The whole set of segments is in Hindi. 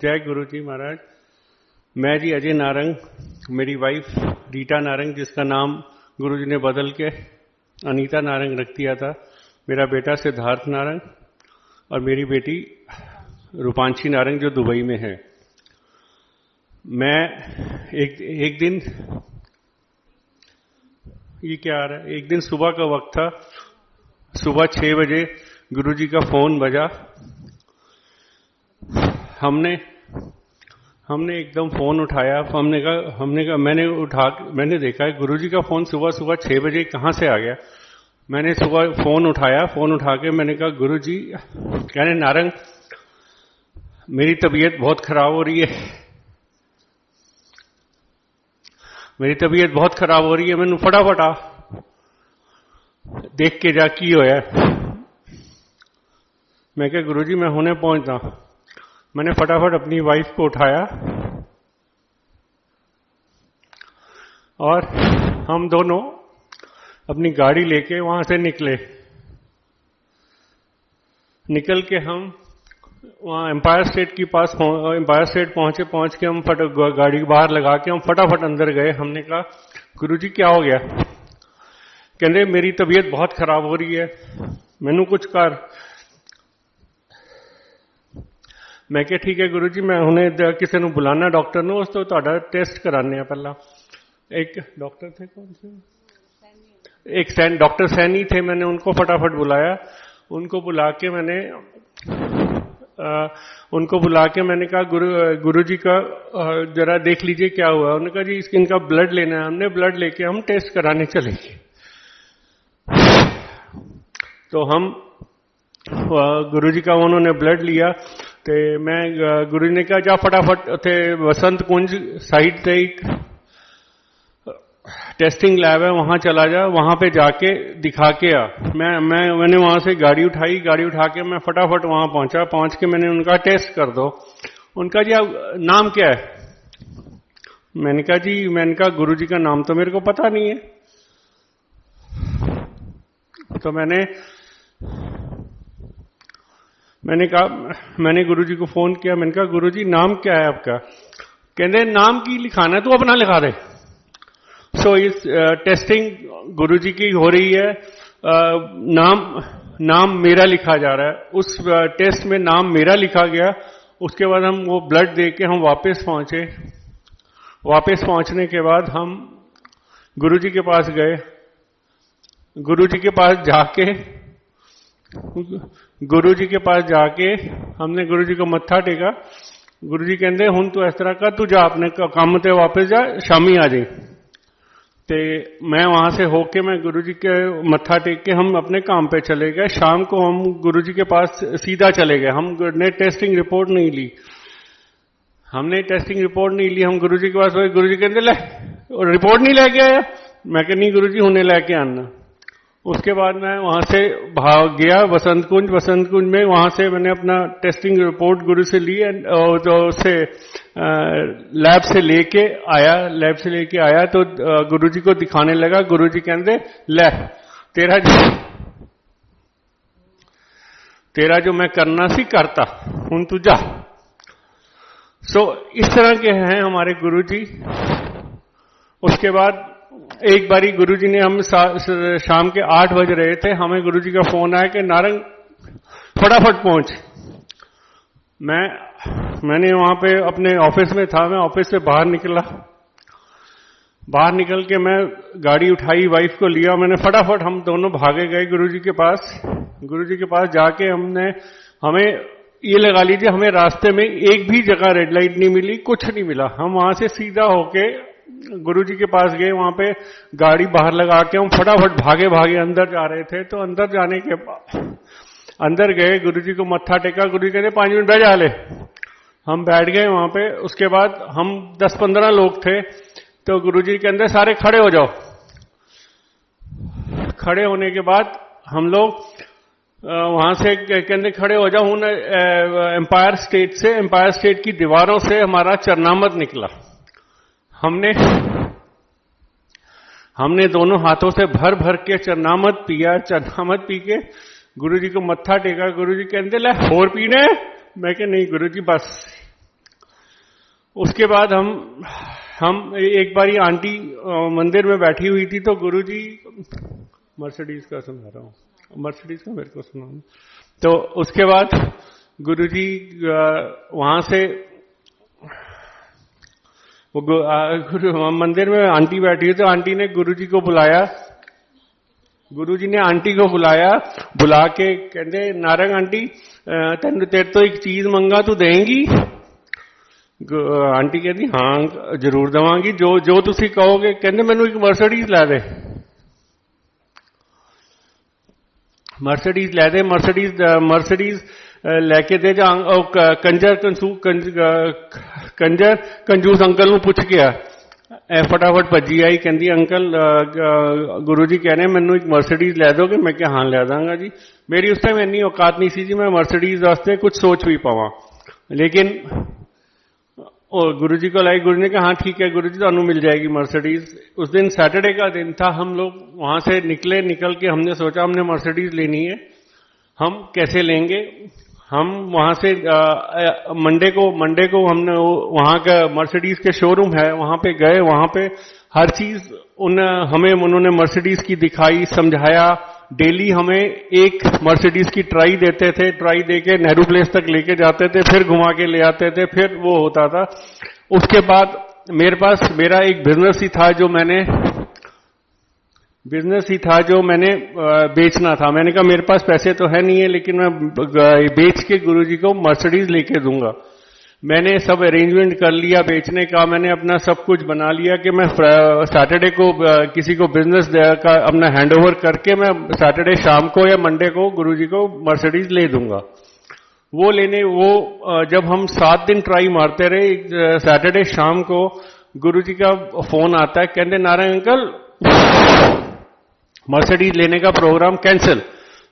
जय गुरु जी महाराज। मैं जी अजय नारंग, मेरी वाइफ रीटा नारंग, जिसका नाम गुरु जी ने बदल के अनीता नारंग रख दिया था। मेरा बेटा सिद्धार्थ नारंग और मेरी बेटी रूपांशी नारंग जो दुबई में है। मैं एक दिन, ये क्या आ रहा है, एक दिन सुबह का वक्त था। सुबह 6 बजे गुरु जी का फोन बजा। हमने एकदम फोन उठाया। मैंने देखा है गुरु जी का फोन सुबह 6 बजे कहां से आ गया। मैंने सुबह फोन उठाया। फोन उठा के मैंने कहा गुरु जी, कहने नारंग मेरी तबीयत बहुत खराब हो रही है, मेरी तबीयत बहुत खराब हो रही है। मैंने फटाफट आ देख के जा की होया। मैं कहा गुरु जी मैं होने पहुंचता। मैंने फटाफट अपनी वाइफ को उठाया और हम दोनों अपनी गाड़ी लेके वहां से निकल के हम वहां एम्पायर स्टेट पहुंच के हम गाड़ी बाहर लगा के हम फटाफट अंदर गए। हमने कहा गुरु जी क्या हो गया। कहते मेरी तबीयत बहुत खराब हो रही है, मैनू कुछ कर। मैं क्या ठीक है गुरु जी, मैं उन्हें किसी ने बुलाना डॉक्टर ने, उस तो ਤੁਹਾਡਾ टेस्ट कराने हैं पहला। एक डॉक्टर थे, कौन से, एक डॉक्टर सैनी थे। मैंने उनको फटाफट बुलाया। उनको बुला के मैंने कहा गुरु जी का जरा देख लीजिए क्या हुआ। उन्होंने कहा जी इनका ब्लड लेना है। हमने ब्लड लेके हम टेस्ट कराने चले गए। तो हम गुरु जी का उन्होंने ब्लड लिया। तो मैं गुरु जी ने कहा जा फटाफट उथे वसंत कुंज साइड से एक टेस्टिंग लैब है, वहां चला जा, वहां पे जाके दिखा के आ। मैंने वहां से गाड़ी उठा के मैं फटाफट वहां पहुंच के मैंने उनका टेस्ट कर दो। उनका जी नाम क्या है। मैंने कहा गुरु जी का नाम तो मेरे को पता नहीं है। तो मैंने गुरु जी को फोन किया। मैंने कहा गुरु जी नाम क्या है आपका। कहते नाम की लिखाना है, तू अपना लिखा दे। सो इस टेस्टिंग गुरु जी की हो रही है। नाम मेरा लिखा जा रहा है। उस टेस्ट में नाम मेरा लिखा गया। उसके बाद हम वो ब्लड दे के हम वापस पहुंचे। वापस पहुंचने के बाद हम गुरु जी के पास गए। गुरु जी के पास जाके हमने गुरु जी को मत्था टेका। गुरु जी कहते हुण तू इस तरह कर, तू जा अपने काम ते वापस जा, शामी आ जाए। ते मैं वहां से होके मैं गुरु जी के मत्था टेक के हम अपने काम पे चले गए। शाम को हम गुरु जी के पास सीधा चले गए। हमने टेस्टिंग रिपोर्ट नहीं ली। हम गुरु जी के पास गए। गुरु जी कहते ले रिपोर्ट नहीं लेके आया। मैं कह नहीं गुरु जी हुणे लेके आना। उसके बाद मैं वहां से भाग गया वसंत कुंज में। वहां से मैंने अपना टेस्टिंग रिपोर्ट गुरु से ली और जो उससे लैब से लेके आया तो गुरु जी को दिखाने लगा। गुरु जी कहते ले तेरा जो मैं करना सी करता, हुण तू जा। सो इस तरह के हैं हमारे गुरु जी। उसके बाद एक बारी गुरु जी ने, हम शाम के 8 बज रहे थे, हमें गुरु जी का फोन आया कि नारंग फटाफट पहुंच। मैंने वहां पे अपने ऑफिस में था। मैं ऑफिस से बाहर निकल के मैं गाड़ी उठाई, वाइफ को लिया। मैंने फटाफट हम दोनों भागे गए गुरु जी के पास। गुरु जी के पास जाके हमें ये लगा लीजिए, हमें रास्ते में एक भी जगह रेड लाइट नहीं मिली, कुछ नहीं मिला। हम वहां से सीधा होके गुरु जी के पास गए। वहां पे गाड़ी बाहर लगा के हम फटाफट भागे अंदर जा रहे थे। तो अंदर जाने के बाद अंदर गए, गुरु जी को मत्था टेका। गुरु जी कहते 5 मिनट बैठ जा ले। हम बैठ गए वहां पे। उसके बाद हम 10-15 लोग थे। तो गुरु जी के अंदर सारे खड़े हो जाओ। खड़े होने के बाद हम लोग वहां से कहते खड़े हो जाओ। एम्पायर स्टेट की दीवारों से हमारा चरनामत निकला। हमने दोनों हाथों से भर के चरनामत पी के गुरु जी को मत्था टेका। गुरु जी कहते ले होर पीने। मैं कहा नहीं गुरु जी बस। उसके बाद हम एक बारी आंटी मंदिर में बैठी हुई थी, तो गुरुजी, मर्सिडीज का सुना रहा हूँ, मर्सिडीज का मेरे को सुना, तो उसके बाद गुरुजी वहां से वो मंदिर में आंटी बैठी हुई, तो आंटी ने गुरुजी को बुलाया, गुरुजी ने आंटी को बुला के कहते, नारंग आंटी तेरे तो एक चीज मंगा, तू देंगी? आंटी कहती हाँ जरूर दवांगी, जो तुसी कहोगे। कहते मैनू एक मर्सिडीज लै दे, मर्सिडीज लै दे, मर्सिडीज लैके दे जा। कंजर कंजूस अंकल नूं पुछ गया, फटाफट भजी आई, कहती अंकल गुरु जी कह रहे हैं मैनू एक मर्सिडीज लै दोगे? मैं क्या हाँ लै दांगा जी। मेरी उस टाइम इन्नी औकात नहीं सी जी मैं मर्सिडीज वास्ते कुछ सोच भी पावां, लेकिन गुरु जी को लाई, गुरु ने कहा हाँ ठीक है गुरु जी तुहानू मिल जाएगी मर्सिडीज। उस दिन सैटरडे का दिन था, हम लोग वहां से निकल के हमने सोचा हमने मर्सिडीज लेनी है, हम कैसे लेंगे। हम वहां से मंडे को हमने वहां का मर्सिडीज के शोरूम है वहां पे गए, वहां पे हर चीज उन्होंने मर्सिडीज की दिखाई, समझाया। डेली हमें एक मर्सिडीज की ट्राई देते थे, ट्राई देके नेहरू प्लेस तक लेके जाते थे, फिर घुमा के ले आते थे, फिर वो होता था। उसके बाद मेरा एक बिजनेस ही था जो मैंने बेचना था। मैंने कहा मेरे पास पैसे तो है नहीं है, लेकिन मैं बेच के गुरुजी को मर्सिडीज लेके दूंगा। मैंने सब अरेंजमेंट कर लिया बेचने का, मैंने अपना सब कुछ बना लिया कि मैं सैटरडे को किसी को बिजनेस का अपना हैंडओवर करके मैं सैटरडे शाम को या मंडे को गुरुजी को मर्सिडीज ले दूंगा। जब हम 7 दिन ट्राई मारते रहे, सैटरडे शाम को गुरुजी का फोन आता है, कहते नारायण अंकल मर्सिडीज लेने का प्रोग्राम कैंसिल।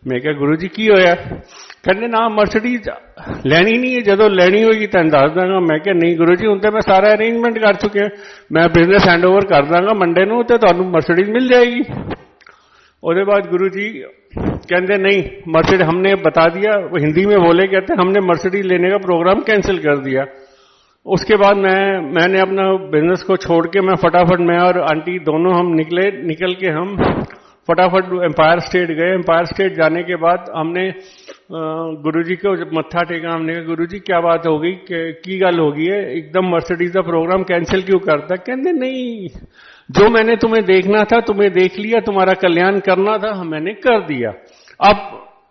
मैं क्या गुरुजी की होया? कहते ना मर्सिडीज लैनी नहीं है, जो लैनी होगी तेन दस दांगा। मैं क्या नहीं गुरुजी हुण ते मैं सारा अरेंजमेंट कर चुके हैं, मैं बिजनेस हैंडओवर कर दांगा मंडे नूं ते तुहानू मर्सिडीज मिल जाएगी। उसके बाद गुरुजी कहते नहीं मर्सिडीज हमने बता दिया, वो हिंदी में बोले, कहते हमने मर्सिडीज लेने का प्रोग्राम कैंसिल कर दिया। उसके बाद मैंने अपना बिजनेस को छोड़ के मैं फटाफट, मैं और आंटी दोनों हम निकल के हम फटाफट एम्पायर स्टेट गए। एम्पायर स्टेट जाने के बाद हमने गुरुजी को जब मत्था टेका, हमने कहा गुरुजी क्या बात हो गई, की गल हो गई है, एकदम मर्सिडीज का प्रोग्राम कैंसिल क्यों करता? कहते नहीं जो मैंने तुम्हें देखना था तुम्हें देख लिया, तुम्हारा कल्याण करना था मैंने कर दिया, अब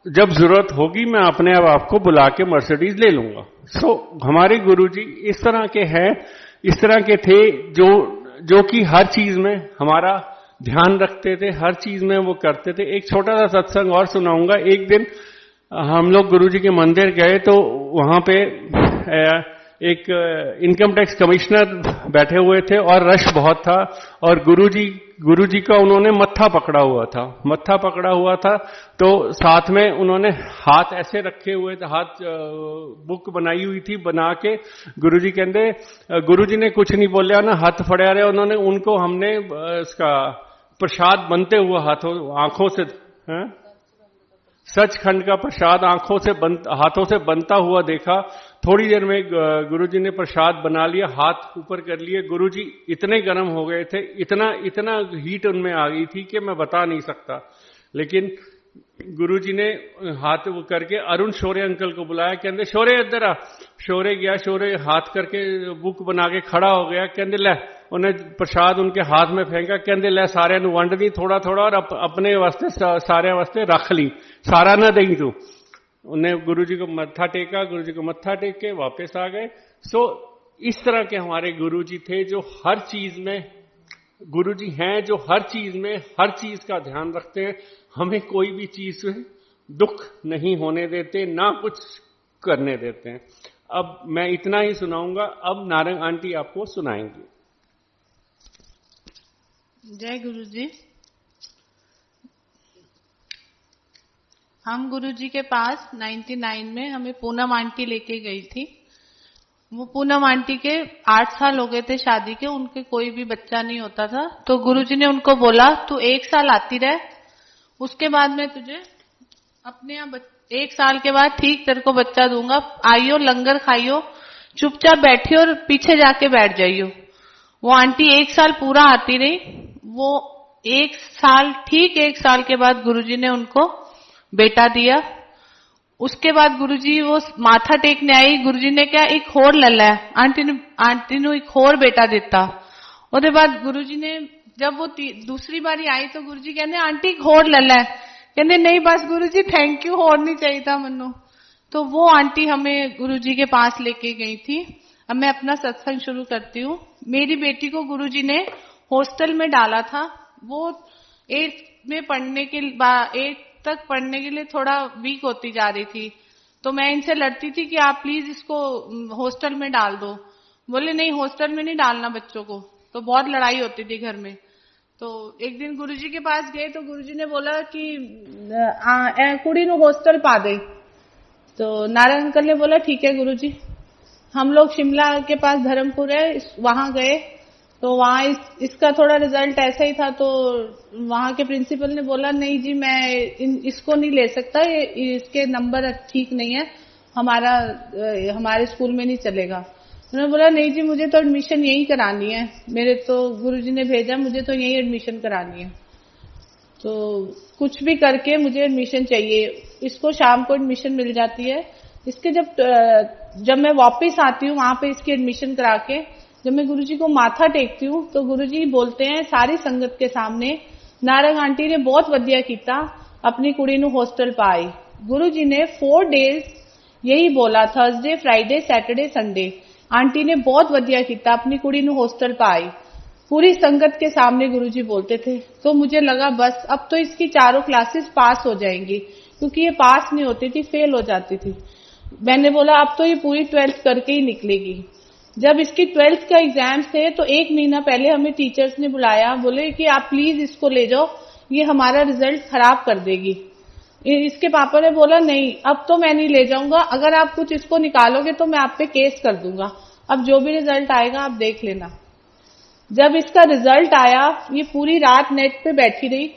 जब जरूरत होगी मैं अपने अब आपको बुला के मर्सिडीज ले लूंगा। हमारे गुरुजी इस तरह के हैं, इस तरह के थे जो कि हर चीज में हमारा ध्यान रखते थे, हर चीज में वो करते थे। एक छोटा सा सत्संग और सुनाऊंगा। एक दिन हम लोग गुरुजी के मंदिर गए, तो वहां पे एक इनकम टैक्स कमिश्नर बैठे हुए थे और रश बहुत था, और गुरुजी का उन्होंने मत्था पकड़ा हुआ था। तो साथ में उन्होंने हाथ ऐसे रखे हुए थे, हाथ बुक बनाई हुई थी, बना के गुरुजी कहते, गुरुजी ने कुछ नहीं बोलिया ना, हाथ फड़े रहे उन्होंने, उनको हमने इसका प्रसाद बनते हुए आंखों से, सचखंड का प्रसाद हाथों से बनता हुआ देखा। थोड़ी देर में गुरुजी ने प्रसाद बना लिया, हाथ ऊपर कर लिए। गुरुजी इतने गर्म हो गए थे, इतना हीट उनमें आ गई थी कि मैं बता नहीं सकता। लेकिन गुरुजी ने हाथ वो करके अरुण शौर्य अंकल को बुलाया, कहते शौर्य इधर आ। शौर्य गया, शौर्य हाथ करके बुक बना के खड़ा हो गया, कहते ले, उन्हें प्रसाद उनके हाथ में फेंका, कहते ले सारे नू वंड दी थोड़ा थोड़ा, और अपने वास्ते सारे वास्ते रख ली, सारा ना दें तू। उन्हें गुरुजी को मत्था टेका, गुरुजी को मत्था टेक के वापस आ गए। इस तरह के हमारे गुरुजी थे, जो हर चीज में गुरुजी हैं, जो हर चीज में हर चीज का ध्यान रखते हैं, हमें कोई भी चीज में दुख नहीं होने देते, ना कुछ करने देते हैं। अब मैं इतना ही सुनाऊंगा, अब नारंग आंटी आपको सुनाएंगी। जय गुरु जी। हम गुरुजी के पास 99 में हमें पूनम आंटी लेके गई थी। वो पूनम आंटी के 8 साल हो गए थे शादी के, उनके कोई भी बच्चा नहीं होता था। तो गुरुजी ने उनको बोला तू 1 साल आती रह, उसके बाद मैं तुझे अपने यहाँ 1 साल के बाद ठीक तेरे को बच्चा दूंगा, आइयो लंगर खाइयो, चुपचाप बैठी और पीछे जाके बैठ जाइयो। वो आंटी 1 साल पूरा आती रही। वो 1 साल, ठीक 1 साल के बाद गुरुजी ने उनको बेटा दिया। उसके बाद गुरुजी वो माथा टेकने आई। गुरुजी ने क्या, एक होर लला आंटी ने एक होर बेटा दिता। ਉਹਦੇ बाद गुरुजी ने जब वो दूसरी बारी आई तो गुरुजी कहते आंटी एक होर लला है। कहते नहीं बस गुरुजी थैंक यू, होर नहीं चाहिए था मनु। तो वो आंटी हमें गुरुजी के पास लेके गई थी। अब मैं अपना सत्संग शुरू करती हूँ। मेरी बेटी को गुरुजी ने हॉस्टल में डाला था। वो 8 में पढ़ने के 8 तक पढ़ने के लिए थोड़ा वीक होती जा रही थी। तो मैं इनसे लड़ती थी कि आप प्लीज इसको हॉस्टल में डाल दो। बोले नहीं हॉस्टल में नहीं डालना बच्चों को। तो बहुत लड़ाई होती थी घर में। तो एक दिन गुरुजी के पास गए तो गुरुजी ने बोला कि कुड़ी नु हॉस्टल पा दे। तो नारायण अंकल ने बोला ठीक है गुरुजी। हम लोग शिमला के पास धर्मपुर है, वहां गए। तो वहां इसका थोड़ा रिजल्ट ऐसा ही था। तो वहां के प्रिंसिपल ने बोला नहीं जी मैं इसको नहीं ले सकता, इसके नंबर ठीक नहीं है, हमारे स्कूल में नहीं चलेगा। उन्होंने बोला नहीं जी मुझे तो एडमिशन यही करानी है, मेरे तो गुरुजी ने भेजा, मुझे तो यही एडमिशन करानी है। तो कुछ भी करके मुझे एडमिशन चाहिए। इसको शाम को एडमिशन मिल जाती है। इसके जब मैं वापस आती हूँ वहां पे इसकी एडमिशन करा के, जब मैं गुरुजी को माथा टेकती हूँ तो गुरुजी बोलते हैं सारी संगत के सामने, नारंग आंटी ने बहुत वधिया कीता, अपनी कुड़ी नू हॉस्टल पाई। गुरुजी ने 4 डेज यही बोला, Thursday Friday Saturday Sunday, aunty ने बहुत वधिया कीता, अपनी कुड़ी नू हॉस्टल पाई। पूरी संगत के सामने गुरुजी बोलते थे। तो मुझे लगा बस अब तो इसकी 4 क्लासेस पास हो जाएंगी, क्योंकि ये पास नहीं होती थी, फेल हो जाती थी। मैंने बोला अब तो ये पूरी 12th करके ही निकलेगी। जब इसकी 12th का एग्जाम थे तो 1 महीना पहले हमें टीचर्स ने बुलाया, बोले कि आप प्लीज इसको ले जाओ, ये हमारा रिजल्ट खराब कर देगी। इसके पापा ने बोला नहीं अब तो मैं नहीं ले जाऊंगा, अगर आप कुछ इसको निकालोगे तो मैं आप पे केस कर दूंगा, अब जो भी रिजल्ट आएगा आप देख लेना। जब इसका रिजल्ट आया, ये पूरी रात नेट पे बैठी रही।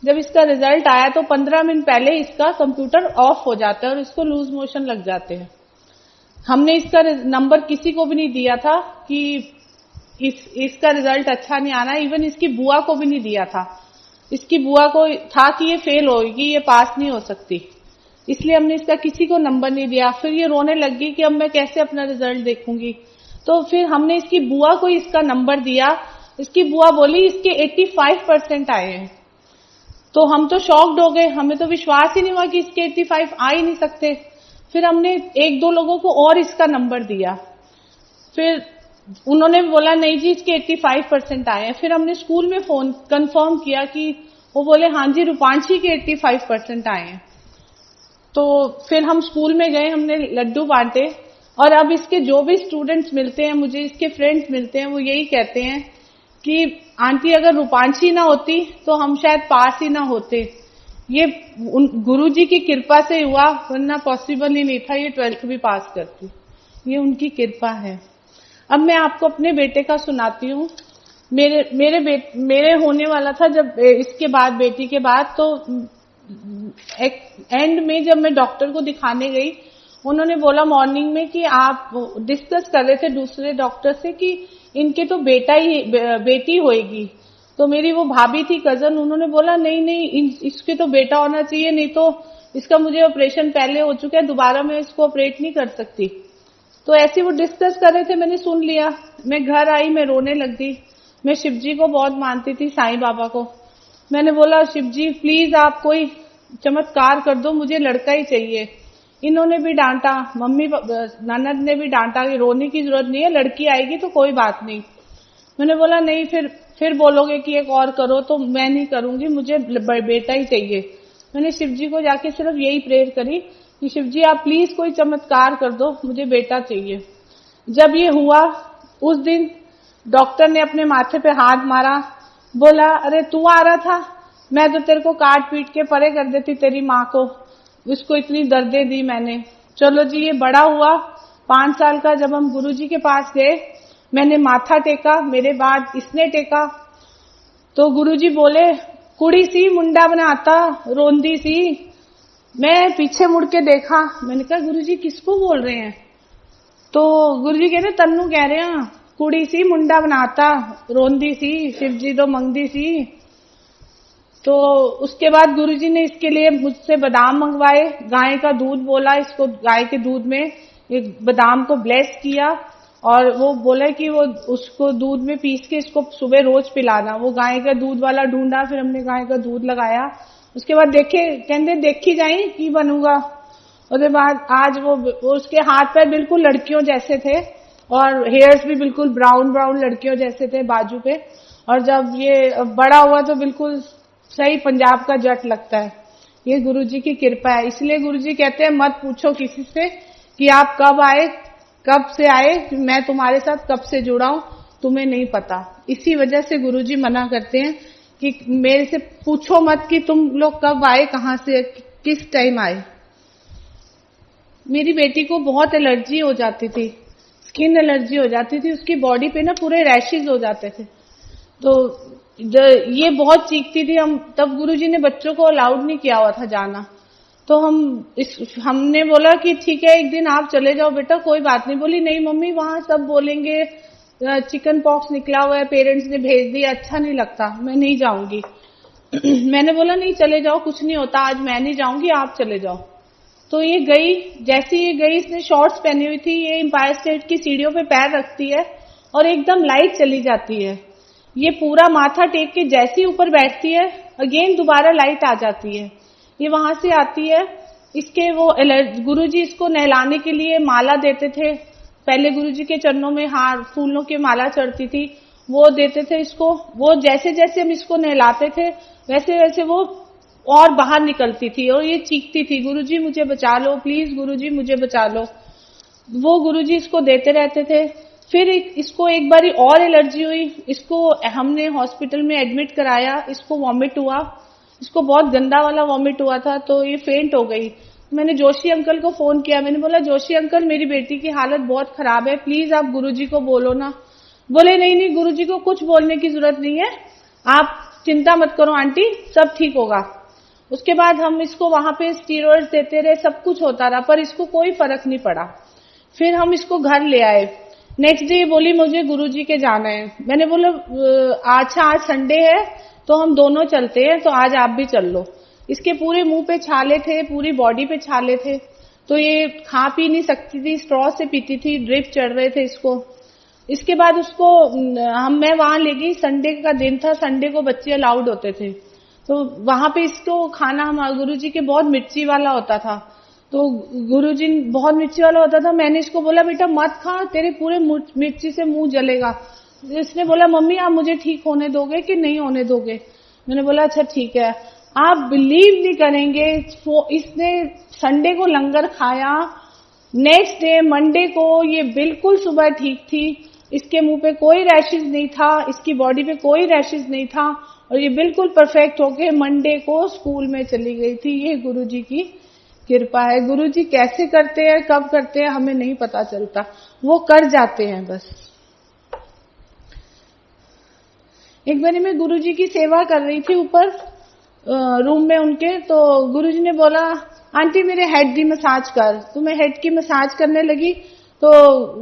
जब इसका रिजल्ट आया तो 15 मिनट पहले इसका कंप्यूटर ऑफ हो जाता है और इसको लूज मोशन लग जाते हैं। हमने इसका नंबर किसी को भी नहीं दिया था कि इसका रिजल्ट अच्छा नहीं आना, इवन इसकी बुआ को भी नहीं दिया था। इसकी बुआ को था कि ये फेल होगी, ये पास नहीं हो सकती, इसलिए हमने इसका किसी को नंबर नहीं दिया। फिर ये रोने लग गई कि अब मैं कैसे अपना रिजल्ट देखूंगी। तो फिर हमने इसकी बुआ को इसका नंबर दिया। इसकी बुआ बोली इसके 85% आए हैं। तो हम तो शॉक्ड हो गए, हमें तो विश्वास ही नहीं हुआ कि इसके 85 आ ही नहीं सकते। फिर हमने 1-2 लोगों को और इसका नंबर दिया। फिर उन्होंने बोला नहीं जी इसके 85% आए हैं। फिर हमने स्कूल में फोन कंफर्म किया कि वो बोले हाँ जी रूपांशी के 85% आए हैं। तो फिर हम स्कूल में गए, हमने लड्डू बांटे। और अब इसके जो भी स्टूडेंट्स मिलते हैं, मुझे इसके फ्रेंड्स मिलते हैं, वो यही कहते हैं कि आंटी अगर रूपांशी ना होती तो हम शायद पास ही ना होते। ये गुरुजी की कृपा से हुआ, वरना पॉसिबल ही नहीं था ये 12th भी पास करती। ये उनकी कृपा है। अब मैं आपको अपने बेटे का सुनाती हूँ। मेरे होने वाला था जब इसके बाद, बेटी के बाद, तो एंड में जब मैं डॉक्टर को दिखाने गई, उन्होंने बोला मॉर्निंग में कि आप डिस्कस कर रहे थे दूसरे डॉक्टर से कि इनके तो बेटी होएगी। तो मेरी वो भाभी थी, कजन, उन्होंने बोला नहीं इसके तो बेटा होना चाहिए, नहीं तो इसका मुझे ऑपरेशन पहले हो चुका है, दोबारा मैं इसको ऑपरेट नहीं कर सकती। तो ऐसे वो डिस्कस कर रहे थे, मैंने सुन लिया। मैं घर आई, मैं रोने लग गई। मैं शिव जी को बहुत मानती थी, साईं बाबा को। मैंने बोला शिव जी प्लीज आप कोई चमत्कार कर दो, मुझे लड़का ही चाहिए। इन्होंने भी डांटा, मम्मी ननद ने भी डांटा कि रोने की जरूरत नहीं है, लड़की आएगी तो कोई बात नहीं। मैंने बोला नहीं, फिर बोलोगे कि एक और करो तो मैं नहीं करूंगी, मुझे बेटा ही चाहिए। मैंने शिव जी को जाके सिर्फ यही प्रेयर करी कि शिव जी आप प्लीज कोई चमत्कार कर दो, मुझे बेटा चाहिए। जब ये हुआ उस दिन डॉक्टर ने अपने माथे पे हाथ मारा, बोला अरे तू आ रहा था, मैं तो तेरे को काट पीट के परे कर देती तेरी माँ को, उसको इतनी दर्दें दी मैंने। चलो जी ये बड़ा हुआ, 5 साल का। जब हम गुरुजी के पास गए, मैंने माथा टेका, मेरे बाद इसने टेका। तो गुरुजी बोले कुड़ी सी मुंडा बनाता, रोंदी सी। मैं पीछे मुड़ के देखा, मैंने कहा गुरुजी किसको बोल रहे हैं? तो गुरुजी कहते तन्नू कह रहे हैं कुड़ी सी मुंडा बनाता रोंदी सी शिवजी तो मंगदी सी। तो उसके बाद गुरुजी ने इसके लिए मुझसे बादाम मंगवाए, गाय का दूध बोला, इसको गाय के दूध में एक बादाम को ब्लेस किया और वो बोला कि वो उसको दूध में पीस के इसको सुबह रोज पिलाना। वो गाय का दूध वाला ढूंढा, फिर हमने गाय का दूध लगाया। उसके बाद देखे कहते देखी जाई की बनूंगा। उसके बाद आज वो उसके हाथ पैर बिल्कुल लड़कियों जैसे थे और हेयर्स भी बिल्कुल ब्राउन ब्राउन लड़कियों जैसे थे बाजू पे। और जब ये बड़ा हुआ तो बिल्कुल सही पंजाब का जट लगता है। ये गुरुजी की कृपा है। इसलिए गुरुजी कहते हैं मत पूछो किसी से कि आप कब आए, कब से आए, मैं तुम्हारे साथ कब से जुड़ा हूं, तुम्हें नहीं पता। इसी वजह से गुरुजी मना करते हैं कि मेरे से पूछो मत कि तुम लोग कब आए, कहां से, किस टाइम आए। मेरी बेटी को बहुत एलर्जी हो जाती थी, स्किन एलर्जी हो जाती थी, उसकी बॉडी पे ना पूरे रैशेज हो जाते थे। तो ये बहुत चीखती थी। हम तब गुरुजी ने बच्चों को अलाउड नहीं किया हुआ था जाना। तो हमने बोला कि ठीक है एक दिन आप चले जाओ बेटा, कोई बात नहीं। बोली नहीं मम्मी वहां सब बोलेंगे चिकन पॉक्स निकला हुआ है, पेरेंट्स ने भेज दिया, अच्छा नहीं लगता, मैं नहीं जाऊंगी। मैंने बोला नहीं चले जाओ, कुछ नहीं होता, आज मैं नहीं जाऊंगी, आप चले जाओ। तो ये गई, जैसे ये गई, इसने शॉर्ट्स पहनी हुई थी, ये एम्पायर स्टेट की सीढ़ियों पे पैर रखती है और एकदम लाइट चली जाती है। ये पूरा माथा टेक के जैसे ऊपर बैठती है, अगेन दोबारा लाइट आ जाती है। ये वहां से आती है। इसके वो गुरुजी इसको नहलाने के लिए माला देते थे। पहले गुरुजी के चरणों में हार फूलों की माला चढ़ती थी, वो देते थे इसको। वो जैसे जैसे हम इसको नहलाते थे वैसे वैसे वो और बाहर निकलती थी और ये चीखती थी गुरुजी मुझे बचा लो, प्लीज गुरुजी मुझे बचा लो। वो गुरुजी इसको देते रहते थे। फिर इसको एक बारी और एलर्जी हुई, इसको हमने हॉस्पिटल में एडमिट कराया, इसको वॉमिट हुआ, इसको बहुत गंदा वाला वॉमिट हुआ था, तो ये फेंट हो गई। मैंने जोशी अंकल को फोन किया, मैंने बोला जोशी अंकल मेरी बेटी की हालत बहुत खराब है, प्लीज आप गुरुजी को बोलो ना। बोले नहीं नहीं गुरुजी को कुछ बोलने की जरूरत नहीं है, आप चिंता मत करो आंटी, सब ठीक होगा। उसके बाद हम इसको वहां पे स्टीरॉइड्स देते रहे, सब कुछ होता रहा, पर इसको कोई फर्क नहीं पड़ा। फिर हम इसको घर ले आए। नेक्स्ट डे बोली मुझे गुरुजी के जाना है। मैंने बोला अच्छा आज संडे है तो हम दोनों चलते हैं, तो आज आप भी चल लो। इसके पूरे मुंह पे छाले थे, पूरी बॉडी पे छाले थे, तो ये खा पी नहीं सकती थी, स्ट्रॉ से पीती थी, ड्रिप चढ़ रहे थे इसको। इसके बाद उसको मैं वहां ले गई, संडे का दिन था, संडे को बच्चे अलाउड होते थे, तो वहां पे इसको खाना हमारे गुरुजी के बहुत मिर्ची वाला होता था, तो गुरुजी बहुत मिर्ची वाला होता था। मैंने इसको बोला बेटा मत खा, तेरे पूरे मिर्ची से मुंह जलेगा। इसने बोला मम्मी आप मुझे ठीक होने दोगे कि नहीं होने दोगे। मैंने बोला अच्छा ठीक है। आप बिलीव नहीं करेंगे, इसने संडे को लंगर खाया, नेक्स्ट डे मंडे को ये बिल्कुल सुबह ठीक थी, इसके मुंह पे कोई रैशेज नहीं था, इसकी बॉडी पे कोई रैशेज नहीं था, और ये बिल्कुल परफेक्ट होके मंडे को स्कूल में चली गई थी। ये गुरुजी की कृपा है। गुरुजी कैसे करते हैं, कब करते हैं, हमें नहीं पता चलता, वो कर जाते हैं बस। एक बार मैं गुरुजी की सेवा कर रही थी ऊपर रूम में उनके, तो गुरुजी ने बोला आंटी मेरे हेड की मसाज कर, तो मैं हेड की मसाज करने लगी। तो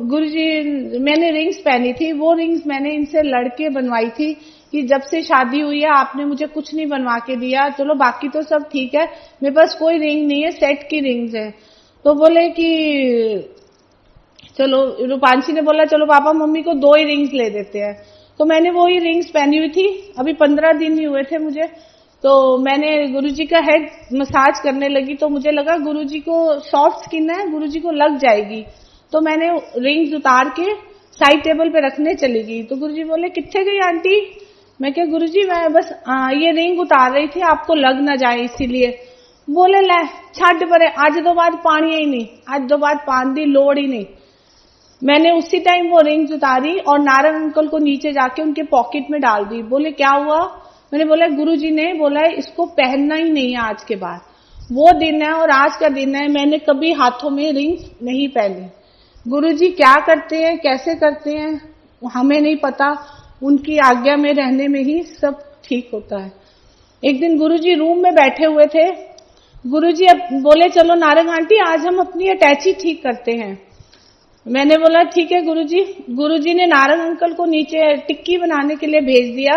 गुरुजी, मैंने रिंग्स पहनी थी, वो रिंग्स मैंने इनसे लड़के बनवाई थी कि जब से शादी हुई है आपने मुझे कुछ नहीं बनवा के दिया, चलो बाकी तो सब ठीक है, मेरे पास कोई रिंग नहीं है, सेट की रिंग्स है। तो बोले कि चलो, रूपांशी ने बोला चलो पापा मम्मी को 2 ही रिंग्स ले देते हैं। तो मैंने वो ही रिंग्स पहनी हुई थी, अभी 15 दिन ही हुए थे मुझे, तो मैंने गुरुजी का हेड मसाज करने लगी, तो मुझे लगा गुरुजी को सॉफ्ट स्किन है, गुरुजी को लग जाएगी, तो मैंने रिंग्स उतार के साइड टेबल पे रखने चली गई। तो गुरुजी बोले कित्थे गई आंटी? मैं क्या गुरुजी मैं बस ये रिंग उतार रही थी, आपको लग ना जाए इसीलिए। बोले ले छड़ परे, आज तो बाद पानी ही नहीं, आज तो बाद पानी की लोड़ ही नहीं। मैंने उसी टाइम वो रिंग्स उतारी और नारायण अंकल को नीचे जाके उनके पॉकेट में डाल दी। बोले क्या हुआ? मैंने बोला गुरुजी ने बोला है इसको पहनना ही नहीं है आज के बाद, वो दिन है और आज का दिन है, मैंने कभी हाथों में रिंग्स नहीं पहने। गुरुजी क्या करते हैं, कैसे करते हैं, हमें नहीं पता, उनकी आज्ञा में रहने में ही सब ठीक होता है। एक दिन गुरुजी रूम में बैठे हुए थे, गुरुजी अब बोले चलो नारंग आंटी आज हम अपनी अटैची ठीक करते हैं। मैंने बोला ठीक है गुरुजी। गुरुजी ने नारंग अंकल को नीचे टिक्की बनाने के लिए भेज दिया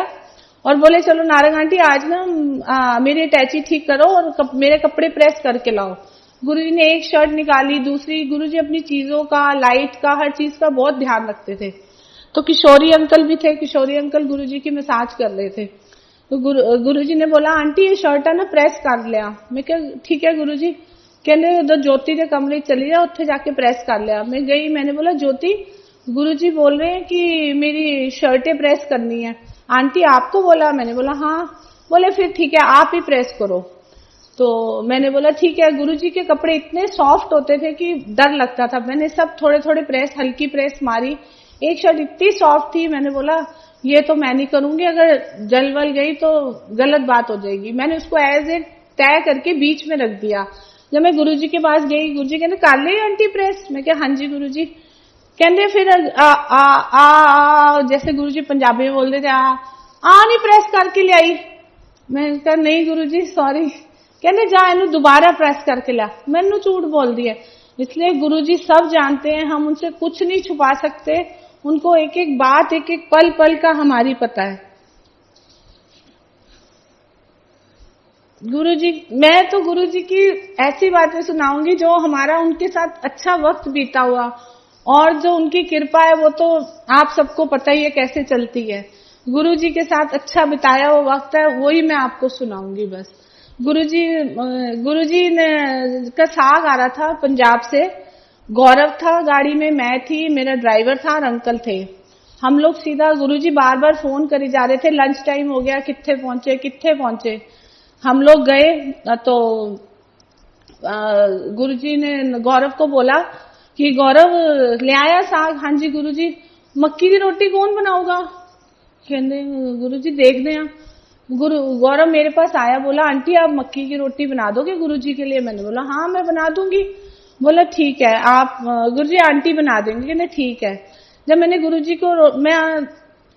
और बोले चलो नारंग आंटी आज ना मेरी अटैची ठीक करो और मेरे कपड़े प्रेस करके लाओ। गुरुजी ने एक शर्ट निकाली, दूसरी। गुरुजी अपनी चीजों का, लाइट का, हर चीज का बहुत ध्यान रखते थे। तो किशोरी अंकल भी थे, किशोरी अंकल गुरुजी की मसाज कर रहे थे। तो गुरुजी ने बोला आंटी ये शर्ट है ना प्रेस कर लिया। मैं क्या ठीक है गुरुजी। कहने उधर ज्योति के कमरे चली जा, उत्थे जाके प्रेस कर लिया। मैं गई, मैंने बोला ज्योति गुरुजी बोल रहे हैं कि मेरी शर्टें प्रेस करनी है। आंटी आपको बोला? मैंने बोला हाँ। बोले फिर ठीक है आप ही प्रेस करो। तो मैंने बोला ठीक है। गुरुजी के कपड़े इतने सॉफ्ट होते थे कि डर लगता था। मैंने सब थोड़े थोड़े प्रेस, हल्की प्रेस मारी। एक शर्ट इतनी सॉफ्ट थी, मैंने बोला ये तो मैं नहीं करूंगी, अगर जल वल गई तो गलत बात हो जाएगी। मैंने उसको एज ए तय करके बीच में रख दिया। जब मैं गुरुजी के पास गई, गुरुजी कहते कर ले आंटी प्रेस? मैं क्या हाँ जी गुरुजी। कहते फिर जैसे गुरुजी पंजाबी में बोलते थे आ नहीं प्रेस करके ले आई। मैं कहा नहीं गुरुजी सॉरी। कहते जा इन्हें दोबारा प्रेस करके ला। मैंने झूठ बोल दिया। इसलिए गुरुजी सब जानते हैं, हम उनसे कुछ नहीं छुपा सकते। उनको एक एक बात, एक एक पल पल का हमारी पता है। गुरुजी, मैं तो गुरुजी की ऐसी बातें सुनाऊंगी जो हमारा उनके साथ अच्छा वक्त बीता हुआ, और जो उनकी कृपा है वो तो आप सबको पता ही है कैसे चलती है। गुरुजी के साथ अच्छा बिताया हुआ वक्त है, वही मैं आपको सुनाऊंगी बस। गुरुजी ने का साग आ रहा था पंजाब से। गौरव था गाड़ी में, मैं थी, मेरा ड्राइवर था और अंकल थे। हम लोग सीधा, गुरुजी बार बार फोन करी जा रहे थे लंच टाइम हो गया, कित्थे पहुंचे कित्थे पहुंचे। हम लोग गए तो गुरुजी ने गौरव को बोला कि गौरव ले आया साग? हाँ जी गुरुजी। मक्की की रोटी कौन बनाऊगा? कहते गुरुजी देखते हैं। गौरव मेरे पास आया, बोला आंटी आप मक्की की रोटी बना दोगे गुरुजी के लिए? मैंने बोला हाँ मैं बना दूंगी। बोला ठीक है आप गुरुजी आंटी बना देंगे? कहते ठीक है। जब मैंने गुरुजी को, मैं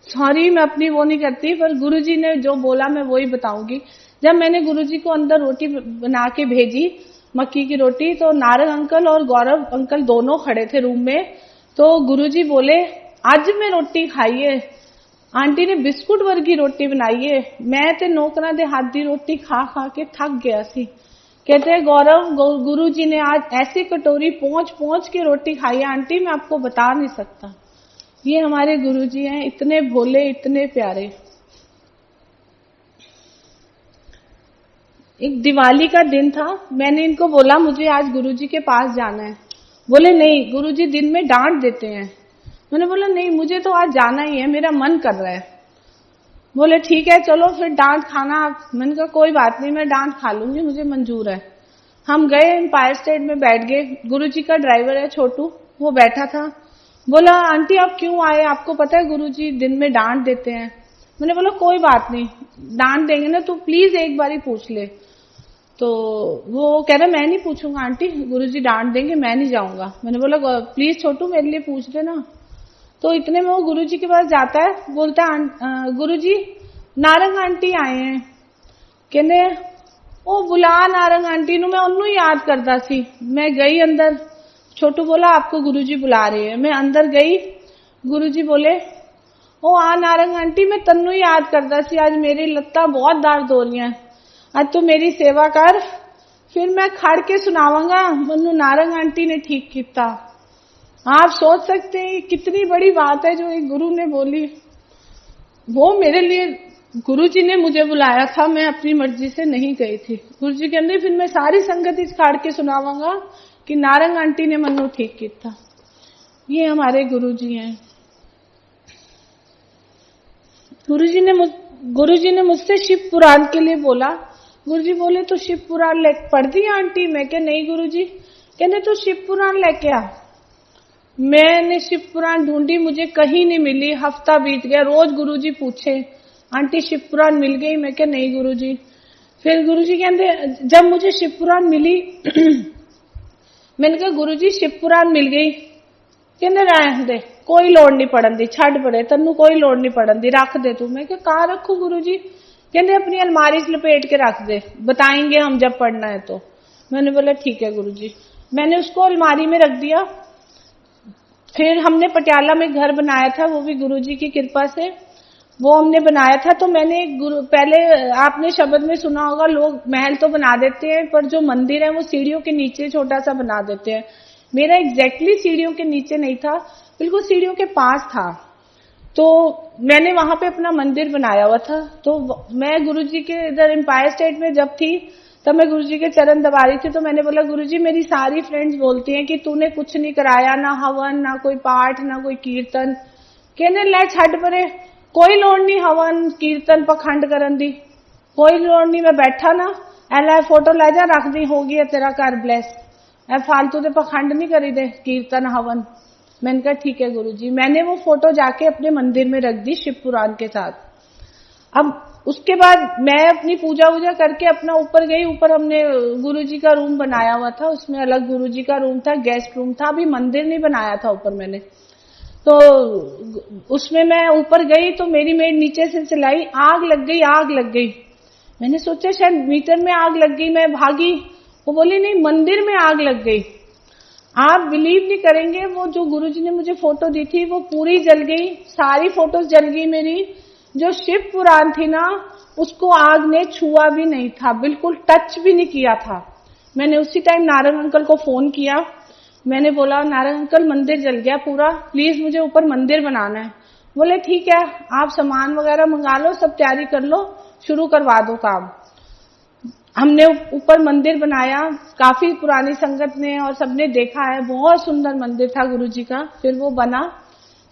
सॉरी मैं अपनी वो नहीं करती, पर गुरुजी ने जो बोला मैं वही बताऊंगी। जब मैंने गुरुजी को अंदर रोटी बना के भेजी मक्की की रोटी, तो नारंग अंकल और गौरव अंकल दोनों खड़े थे रूम में। तो गुरुजी बोले आज मैं रोटी खाई है, आंटी ने बिस्कुट वर्गी रोटी बनाई है, मैं ते नौकरां दे हाथ दी रोटी खा खा के थक गया सी। कहते हैं गौरव गुरुजी ने आज ऐसी कटोरी पहुंच पहुंच के रोटी खाई है आंटी, मैं आपको बता नहीं सकता। ये हमारे गुरुजी हैं, इतने भोले इतने प्यारे। एक दिवाली का दिन था, मैंने इनको बोला मुझे आज गुरुजी के पास जाना है। बोले नहीं गुरुजी दिन में डांट देते हैं। मैंने बोला नहीं मुझे तो आज जाना ही है, मेरा मन कर रहा है। बोले ठीक है चलो फिर डांट खाना आप। मैंने कहा कोई बात नहीं मैं डांट खा लूंगी, मुझे मंजूर है। हम गए एम्पायर स्टेट में बैठ गए। गुरुजी का ड्राइवर है छोटू, वो बैठा था। बोला आंटी आप क्यों आए, आपको पता है गुरुजी दिन में डांट देते हैं? मैंने बोला कोई बात नहीं, डांट देंगे ना तो प्लीज एक बार ही पूछ ले। तो वो कह रहा मैं नहीं पूछूंगा आंटी, गुरुजी डांट देंगे, मैं नहीं जाऊंगा। मैंने बोला प्लीज छोटू मेरे लिए पूछ लेना। तो इतने में वो गुरुजी के पास जाता है, बोलता है गुरुजी नारंग आंटी आए हैं। कहते ओ बुला नारंग आंटी नु, मैं उन्होंने याद करता सी। मैं गई अंदर, छोटू बोला आपको गुरुजी बुला रहे हैं। मैं अंदर गई, गुरुजी बोले ओ आ नारंग आंटी मैं तन्नू याद करता सी, आज मेरी लत्ता बहुत दर्द हो रही है, आज तू मेरी सेवा कर, फिर मैं खड़ के सुनावांगा मनु नारंग आंटी ने ठीक किया। आप सोच सकते हैं कितनी बड़ी बात है जो एक गुरु ने बोली। वो मेरे लिए, गुरुजी ने मुझे बुलाया था, मैं अपनी मर्जी से नहीं गई थी। गुरुजी कहते फिर मैं सारी संगत इस खड़ के सुनावांगा कि नारंग आंटी ने मनु ठीक किया। ये हमारे गुरुजी हैं। गुरुजी ने मुझसे शिव पुराण के लिए बोला। गुरुजी बोले तो शिव पुराण पढ़ दी आंटी? मैं क्या नहीं गुरुजी। कहते तो शिव पुराण लेके आ। मैंने शिव पुराण ढूंढी, मुझे कहीं नहीं मिली। हफ्ता बीत गया, रोज गुरुजी पूछे आंटी शिव पुराण मिल गई? मैं क्या नहीं गुरुजी। फिर गुरुजी कहते जब मुझे शिव पुराण मिली मैंने कहा गुरुजी शिव पुराण मिल गई। कहते रह दे, कोई लोड़ नहीं पढ़न दी, छड़ पड़े तन्नू, कोई लोड़ नहीं पढ़न दी, रख दे तू। मैं क्या कहाँ रखू गुरुजी। कहते अपनी अलमारी से लपेट के रख दे, बताएंगे हम जब पढ़ना है तो। मैंने बोला ठीक है गुरुजी। मैंने उसको अलमारी में रख दिया। फिर हमने पटियाला में घर बनाया था, वो भी गुरुजी की कृपा से वो हमने बनाया था। तो मैंने पहले आपने शब्द में सुना होगा, लोग महल तो बना देते हैं पर जो मंदिर है वो सीढ़ियों के नीचे छोटा सा बना देते हैं। मेरा एग्जैक्टली सीढ़ियों के नीचे नहीं था, बिल्कुल सीढ़ियों के पास था। तो मैंने वहां पे अपना मंदिर बनाया हुआ था। तो मैं गुरुजी के इधर एम्पायर स्टेट में जब थी तब मैं गुरुजी के चरण दबा रही थी। तो मैंने बोला, गुरुजी मेरी सारी फ्रेंड्स बोलती हैं कि तूने कुछ नहीं कराया, ना हवन, ना कोई पाठ, ना कोई कीर्तन। कहने लै छड़ परे, कोई लोड़ नहीं हवन कीर्तन पखंड करन दी, कोई लोड़ नहीं। मैं बैठा ना एला फोटो लै जा रख दी, हो गया तेरा घर ब्लेस, ए फालतू दे पखंड नहीं करी दे कीर्तन हवन। मैंने कहा ठीक है गुरुजी। मैंने वो फोटो जाके अपने मंदिर में रख दी शिव पुराण के साथ। अब उसके बाद मैं अपनी पूजा वूजा करके अपना ऊपर गई। ऊपर हमने गुरुजी का रूम बनाया हुआ था, उसमें अलग गुरुजी का रूम था, गेस्ट रूम था, अभी मंदिर नहीं बनाया था ऊपर मैंने। तो उसमें मैं ऊपर गई तो मेरी मेड नीचे से चिल्लाई, आग लग गई, आग लग गई। मैंने सोचा शायद मीटर में आग लग गई, मैं भागी। वो बोली नहीं, मंदिर में आग लग गई। आप बिलीव नहीं करेंगे, वो जो गुरुजी ने मुझे फोटो दी थी वो पूरी जल गई, सारी फोटोज जल गई मेरी। जो शिव पुराण थी ना उसको आग ने छुआ भी नहीं था, बिल्कुल टच भी नहीं किया था। मैंने उसी टाइम नारायण अंकल को फोन किया। मैंने बोला, नारायण अंकल मंदिर जल गया पूरा, प्लीज मुझे ऊपर मंदिर बनाना है। बोले ठीक है, आप सामान वगैरह मंगा लो, सब तैयारी कर लो, शुरू करवा दो काम। हमने ऊपर मंदिर बनाया, काफी पुरानी संगत ने और सबने देखा है, बहुत सुंदर मंदिर था गुरुजी का। फिर वो बना।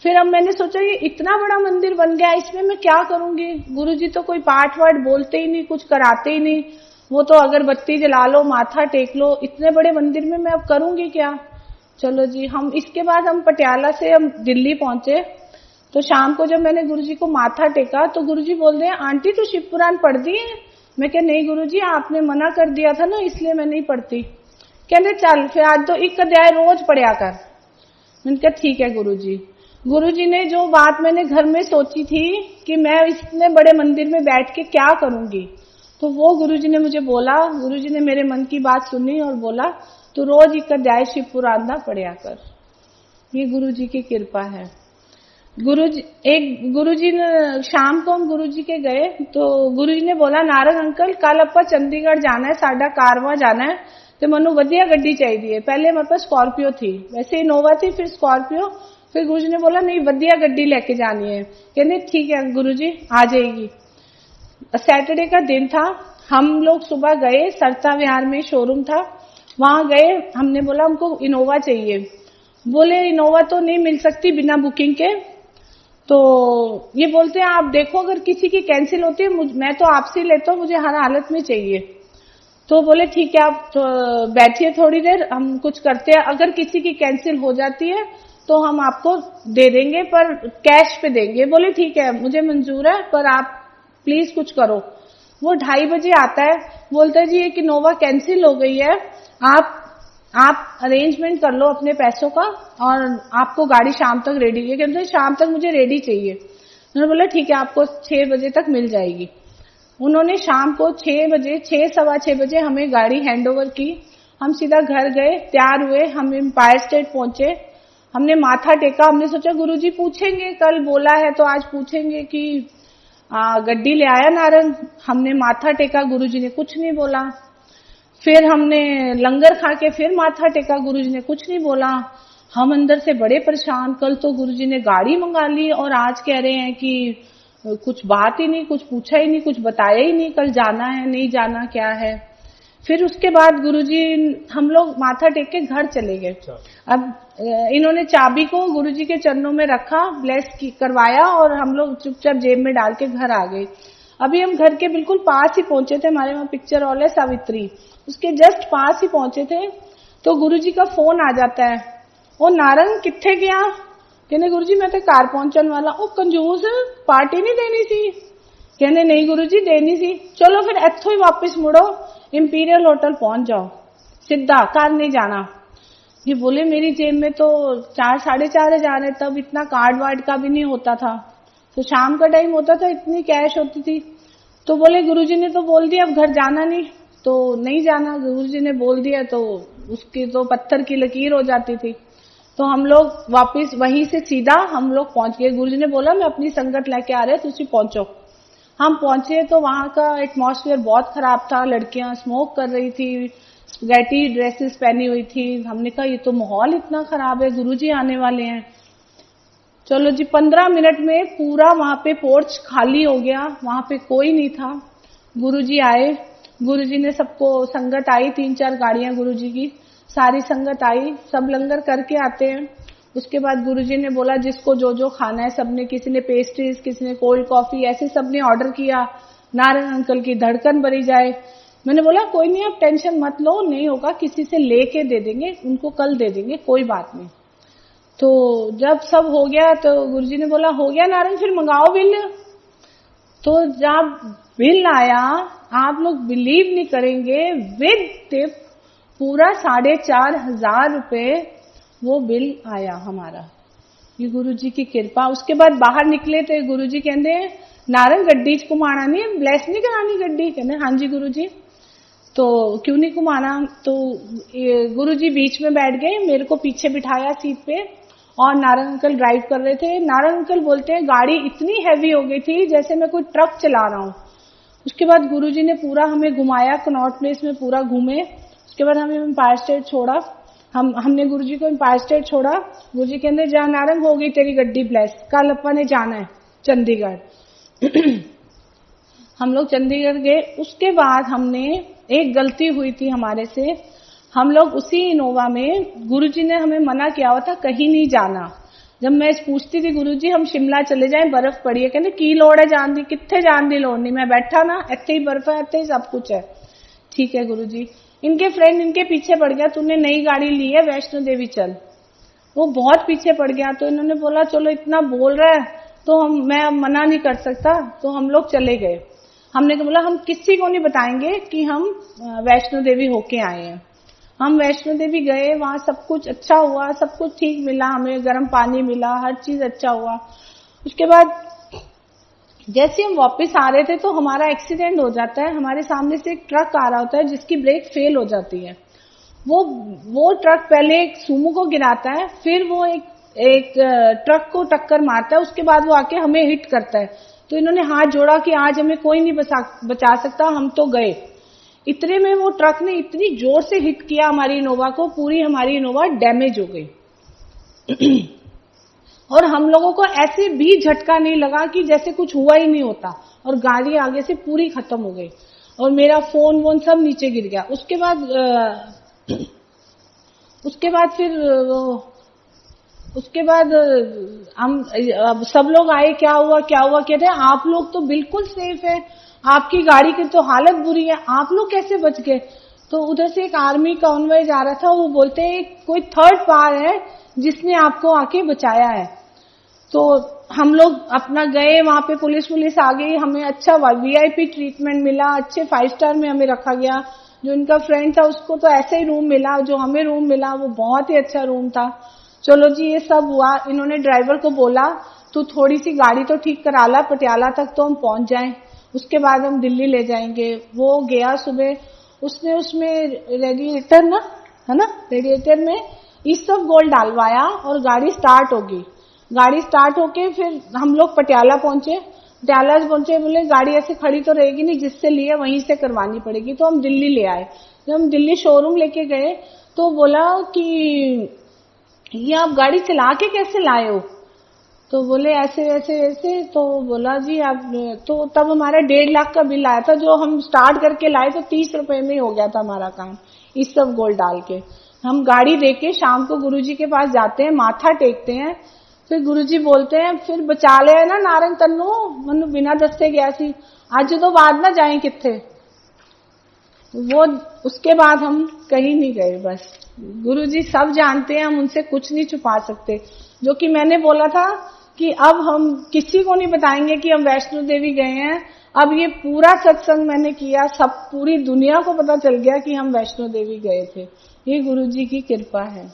फिर अब मैंने सोचा ये इतना बड़ा मंदिर बन गया, इसमें मैं क्या करूंगी। गुरुजी तो कोई पाठ वाठ बोलते ही नहीं, कुछ कराते ही नहीं, वो तो अगरबत्ती जला लो, माथा टेक लो। इतने बड़े मंदिर में मैं अब करूंगी क्या। चलो जी, हम इसके बाद हम पटियाला से हम दिल्ली पहुंचे। तो शाम को जब मैंने गुरुजी को माथा टेका तो गुरुजी बोल रहे हैं, आंटी तू शिव पुराण पढ़ दी है। मैं कहा नहीं गुरुजी, आपने मना कर दिया था ना, इसलिए मैं नहीं पढ़ती। कहते चल फिर आज तो एक अध्याय रोज पढ़ा कर। मैंने कहा ठीक है गुरुजी। गुरुजी ने जो बात मैंने घर में सोची थी कि मैं इतने बड़े मंदिर में बैठ के क्या करूंगी, तो वो गुरुजी ने मुझे बोला, गुरुजी ने मेरे मन की बात सुनी और बोला तो रोज एक अध्याय शिव पुराण दा पढ़ा कर। ये गुरुजी की कृपा है। गुरुजी ने शाम को हम गुरुजी के गए तो गुरुजी ने बोला, नारंग अंकल कल अपा चंडीगढ़ जाना है, साडा कारवां जाना है, तो मनु वधिया गड्डी चाहिए। पहले मेरे पास स्कॉर्पियो थी, वैसे इनोवा थी, फिर स्कॉर्पियो। फिर गुरुजी ने बोला नहीं वधिया गड्डी लेके जानी है। कहने ठीक है गुरुजी, आ जाएगी। सैटरडे का दिन था। हम लोग सुबह गए, सरता विहार में शोरूम था, वहां गए। हमने बोला हमको इनोवा चाहिए। बोले इनोवा तो नहीं मिल सकती बिना बुकिंग के। तो ये बोलते हैं आप देखो अगर किसी की कैंसिल होती है, मैं तो आपसे लेता हूँ, मुझे हर हालत में चाहिए। तो बोले ठीक है आप तो बैठिए थोड़ी देर, हम कुछ करते हैं, अगर किसी की कैंसिल हो जाती है तो हम आपको दे देंगे पर कैश पे देंगे। बोले ठीक है मुझे मंजूर है, पर आप प्लीज कुछ करो। वो 2:30 बजे आता है, बोलता है जी एक इनोवा कैंसिल हो गई है, आप अरेंजमेंट कर लो अपने पैसों का और आपको गाड़ी शाम तक रेडी है। कहते शाम तक मुझे रेडी चाहिए। उन्होंने बोला ठीक है आपको 6 बजे तक मिल जाएगी। उन्होंने शाम को 6 बजे 6 सवा 6 बजे हमें गाड़ी हैंडओवर की। हम सीधा घर गए, तैयार हुए, हम एम्पायर स्टेट पहुंचे। हमने माथा टेका। हमने सोचा गुरुजी पूछेंगे, कल बोला है तो आज पूछेंगे कि गड्डी ले आया नारंग। हमने माथा टेका, गुरुजी ने कुछ नहीं बोला। फिर हमने लंगर खा के फिर माथा टेका, गुरुजी ने कुछ नहीं बोला। हम अंदर से बड़े परेशान, कल तो गुरुजी ने गाड़ी मंगा ली और आज कह रहे हैं कि कुछ बात ही नहीं, कुछ पूछा ही नहीं, कुछ बताया ही नहीं, कल जाना है नहीं जाना क्या है। फिर उसके बाद गुरुजी, हम लोग माथा टेक के घर चले गए। अब इन्होंने चाबी को गुरुजी के चरणों में रखा, ब्लेस करवाया और हम लोग चुपचाप जेब में डाल के घर आ गए। अभी हम घर के बिल्कुल पास ही पहुंचे थे, हमारे वहां पिक्चर हॉल है सावित्री, उसके जस्ट पास ही पहुंचे थे तो गुरुजी का फोन आ जाता है। ओ नारंग किथे गया। कहने गुरुजी मैं तो घर पहुंचने वाला। ओ कंजूस, पार्टी नहीं देनी सी। कहने नहीं गुरुजी देनी सी। चलो फिर इथों ही वापस मुड़ो, इंपीरियल होटल पहुंच जाओ, सीधा घर नहीं जाना। ये बोले मेरी जेब में तो 4-4.5 हजार है, तब इतना कार्ड वार्ड का भी नहीं होता था, तो शाम का टाइम होता था, इतनी कैश होती थी। तो बोले गुरुजी ने तो बोल दिया अब घर जाना नहीं, तो नहीं जाना। गुरुजी ने बोल दिया तो उसकी तो पत्थर की लकीर हो जाती थी। तो हम लोग वापस वहीं से सीधा हम लोग पहुंच गए। गुरुजी ने बोला मैं अपनी संगत लेके आ रहे, तुसी पहुंचो। हम पहुंचे तो वहां का एटमॉस्फेयर बहुत खराब था, लड़कियां स्मोक कर रही थी, स्पैगेटी ड्रेसेस पहनी हुई थी। हमने कहा ये तो माहौल इतना खराब है, गुरुजी आने वाले हैं। चलो जी 15 मिनट में पूरा वहां पे पोर्च खाली हो गया, वहां पे कोई नहीं था। गुरुजी आए, गुरुजी ने सबको, संगत आई 3-4 गाड़ियां गुरुजी की, सारी संगत आई, सब लंगर करके आते हैं। उसके बाद गुरुजी ने बोला जिसको जो जो खाना है सबने, किसी ने पेस्ट्रीज, किसी ने कोल्ड कॉफी, ऐसे सबने ऑर्डर किया। नारायण अंकल की धड़कन भरी जाए। मैंने बोला कोई नहीं आप टेंशन मत लो, नहीं होगा, किसी से लेके दे देंगे, उनको कल दे देंगे, कोई बात नहीं। तो जब सब हो गया तो गुरुजी ने बोला हो गया नारायण, फिर मंगाओ बिल। तो जब बिल आया, आप लोग बिलीव नहीं करेंगे, विद टिप पूरा 4,500 रुपए वो बिल आया हमारा। ये गुरुजी की कृपा। उसके बाद बाहर निकले तो गुरुजी कहते नारायण गड्डी च घुमाना नहीं, ब्लेस नहीं करानी गड्डी? कहते हाँ जी गुरुजी। तो क्यों नहीं घुमाना? तो गुरुजी बीच में बैठ गए, मेरे को पीछे बिठाया सीट पे, और नारायण अंकल ड्राइव कर रहे थे। नारायण अंकल बोलते हैं गाड़ी इतनी हैवी हो गई थी जैसे मैं कोई ट्रक चला रहा हूं। उसके बाद गुरुजी ने पूरा हमें घुमाया, कनॉट प्लेस में पूरा घूमे। उसके बाद हमें एम्पायर स्टेट छोड़ा, हमने गुरुजी को एम्पायर स्टेट छोड़ा। गुरुजी कहते जा नारंग, हो गई तेरी गड्डी ब्लेस, कल अपन ने जाना है चंडीगढ़। हम लोग चंडीगढ़ गए। उसके बाद हमने, एक गलती हुई थी हमारे से, हम लोग उसी इनोवा में, गुरुजी ने हमें मना किया हुआ था कहीं नहीं जाना। जब मैं पूछती थी गुरुजी हम शिमला चले जाएं, बर्फ पड़ी है, कहते की लोड़ है जान दी, कित्थे जान दी लोड़ नहीं, मैं बैठा ना, इत्थे ही बर्फ है, इत्थे ही सब कुछ है। ठीक है गुरुजी। इनके फ्रेंड इनके पीछे पड़ गया, तूने नई गाड़ी ली है वैष्णो देवी चल। वो बहुत पीछे पड़ गया, तो इन्होंने बोला चलो इतना बोल रहा है तो मैं मना नहीं कर सकता, तो हम लोग चले गए। हमने बोला हम किसी को नहीं बताएंगे कि हम वैष्णो देवी होके आए हैं। हम वैष्णो देवी गए, वहां सब कुछ अच्छा हुआ, सब कुछ ठीक मिला, हमें गर्म पानी मिला, हर चीज अच्छा हुआ। उसके बाद जैसे हम वापस आ रहे थे तो हमारा एक्सीडेंट हो जाता है। हमारे सामने से एक ट्रक आ रहा होता है जिसकी ब्रेक फेल हो जाती है। वो ट्रक पहले एक सुमो को गिराता है, फिर वो एक ट्रक को टक्कर मारता है, उसके बाद वो आके हमें हिट करता है। तो इन्होंने हाथ जोड़ा कि आज हमें कोई नहीं बचा सकता, हम तो गए। इतने में वो ट्रक ने इतनी जोर से हिट किया हमारी इनोवा को, पूरी हमारी इनोवा डैमेज हो गई। और हम लोगों को ऐसे भी झटका नहीं लगा कि जैसे कुछ हुआ ही नहीं होता, और गाड़ी आगे से पूरी खत्म हो गई, और मेरा फोन वोन सब नीचे गिर गया। उसके बाद हम सब लोग आए, क्या हुआ कहते हैं आप लोग तो बिल्कुल सेफ है, आपकी गाड़ी की तो हालत बुरी है, आप लोग कैसे बच गए? तो उधर से एक आर्मी कॉन्वॉय जा रहा था, वो बोलते हैं कोई थर्ड पार है जिसने आपको आके बचाया है। तो हम लोग अपना गए, वहां पे पुलिस आ गई, हमें अच्छा VIP ट्रीटमेंट मिला, अच्छे 5 स्टार में हमें रखा गया। जो इनका फ्रेंड था उसको तो ऐसे ही रूम मिला, जो हमें रूम मिला वो बहुत ही अच्छा रूम था। चलो जी ये सब हुआ। इन्होंने ड्राइवर को बोला तू थोड़ी सी गाड़ी तो ठीक करा ला, पटियाला तक तो हम पहुंच जाएं, उसके बाद हम दिल्ली ले जाएंगे। वो गया सुबह, उसमें रेडिएटर है ना, रेडिएटर में इस सब गोल्ड डालवाया और गाड़ी स्टार्ट होगी। गाड़ी स्टार्ट होके फिर हम लोग पटियाला पहुंचे, बोले गाड़ी ऐसे खड़ी तो रहेगी नहीं, जिससे लिए वहीं से करवानी पड़ेगी। तो हम दिल्ली ले आए। जब हम दिल्ली शोरूम लेके गए तो बोला कि ये आप गाड़ी चला के कैसे लाए हो? तो बोले ऐसे। तो बोला जी आप, तो तब हमारा 1.5 लाख का बिल आया था, जो हम स्टार्ट करके लाए तो 30 रुपए में हो गया था हमारा काम, इस सब गोल्ड डाल के। हम गाड़ी देके शाम को गुरुजी के पास जाते हैं, माथा टेकते हैं, फिर गुरुजी बोलते हैं फिर बचा ले ना नारंग तन्नू, मनु बिना दस्ते गया सी, आज तो बाद ना जाए किथे। वो उसके बाद हम कहीं नहीं गए। बस गुरुजी सब जानते हैं, हम उनसे कुछ नहीं छुपा सकते। जो कि मैंने बोला था कि अब हम किसी को नहीं बताएंगे कि हम वैष्णो देवी गए हैं। अब ये पूरा सत्संग मैंने किया, सब पूरी दुनिया को पता चल गया कि हम वैष्णो देवी गए थे। ये गुरुजी की कृपा है।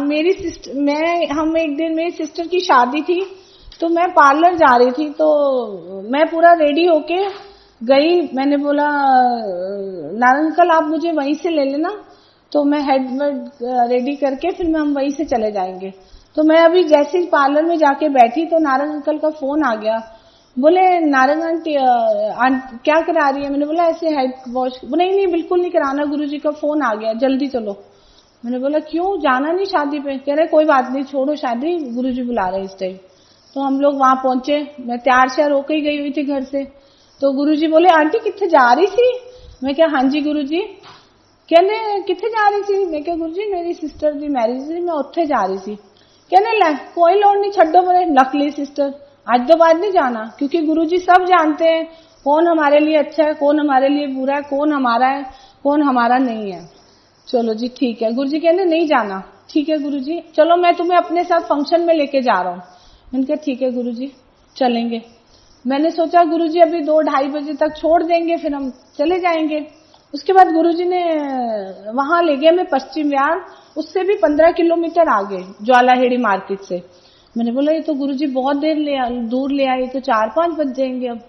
मेरी सिस्टर, हम एक दिन मेरी सिस्टर की शादी थी, तो मैं पार्लर जा रही थी, तो मैं पूरा रेडी होके गई, मैंने बोला नारायण अंकल आप मुझे वहीं से ले लेना, तो मैं हेड रेडी करके फिर हम वहीं से चले जाएंगे। तो मैं अभी जैसे ही पार्लर में जाके बैठी तो नारायण अंकल का फोन आ गया, बोले नारायण आंटी क्या करा रही है? मैंने बोला ऐसे हेड वॉश। नहीं बिल्कुल नहीं कराना, गुरुजी का फोन आ गया, जल्दी चलो। मैंने बोला क्यों, जाना नहीं शादी पे? कह रहे कोई बात नहीं, छोड़ो शादी, गुरुजी बुला रहे इस टाइम। तो हम लोग वहां पहुंचे, मैं तैयार श्यार होकर ही गई हुई थी घर से। तो गुरुजी बोले आंटी कितने जा रही थी? मैं क्या हाँ जी गुरुजी। कहने कितने जा रही थी? मैं क्या गुरुजी मेरी सिस्टर दी मैरिज थी, मैं उत्थे जा रही थी। कहने लै कोई लोड़ नहीं, छड्डो मेरे नकली सिस्टर, आज दो बाद नहीं जाना, क्योंकि गुरुजी सब जानते हैं कौन हमारे लिए अच्छा है, कौन हमारे लिए बुरा है, कौन हमारा है, कौन हमारा नहीं है। चलो जी ठीक है। गुरुजी कहने नहीं जाना। ठीक है गुरुजी, चलो मैं तुम्हें अपने साथ फंक्शन में लेके जा रहा हूँ। मैंने कहा ठीक है गुरुजी चलेंगे। मैंने सोचा गुरुजी अभी 2-2:30 बजे तक छोड़ देंगे, फिर हम चले जाएंगे। उसके बाद गुरुजी ने वहां ले गए मैं पश्चिम विहार, उससे भी 15 किलोमीटर आगे ज्वालाहेड़ी मार्केट से। मैंने बोला ये तो गुरुजी बहुत दूर ले आए, तो 4-5 बज जाएंगे अब।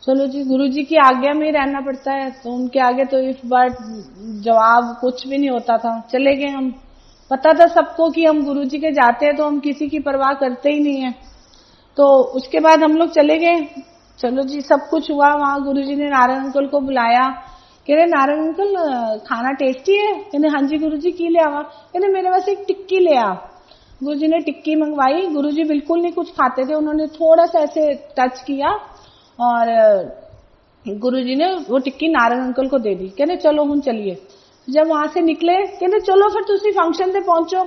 चलो जी गुरुजी की आज्ञा में ही रहना पड़ता है, तो उनके आगे तो इफ बट जवाब कुछ भी नहीं होता था। चले गए हम, पता था सबको कि हम गुरुजी के जाते हैं तो हम किसी की परवाह करते ही नहीं है। तो उसके बाद हम लोग चले गए। चलो जी सब कुछ हुआ, वहां गुरुजी ने नारायण अंकल को बुलाया। कह रहे नारायण अंकल खाना टेस्टी है? कहने हाँ जी गुरुजी की ले आवा? कहने मेरे पास एक टिक्की ले आ। गुरुजी ने टिक्की मंगवाई। गुरुजी बिल्कुल नहीं कुछ खाते थे, उन्होंने थोड़ा सा ऐसे टच किया और गुरुजी ने वो टिक्की नारायण अंकल को दे दी। कहने चलो हम चलिए। जब वहां से निकले कहने चलो फिर तुसी फंक्शन पे पहुंचो।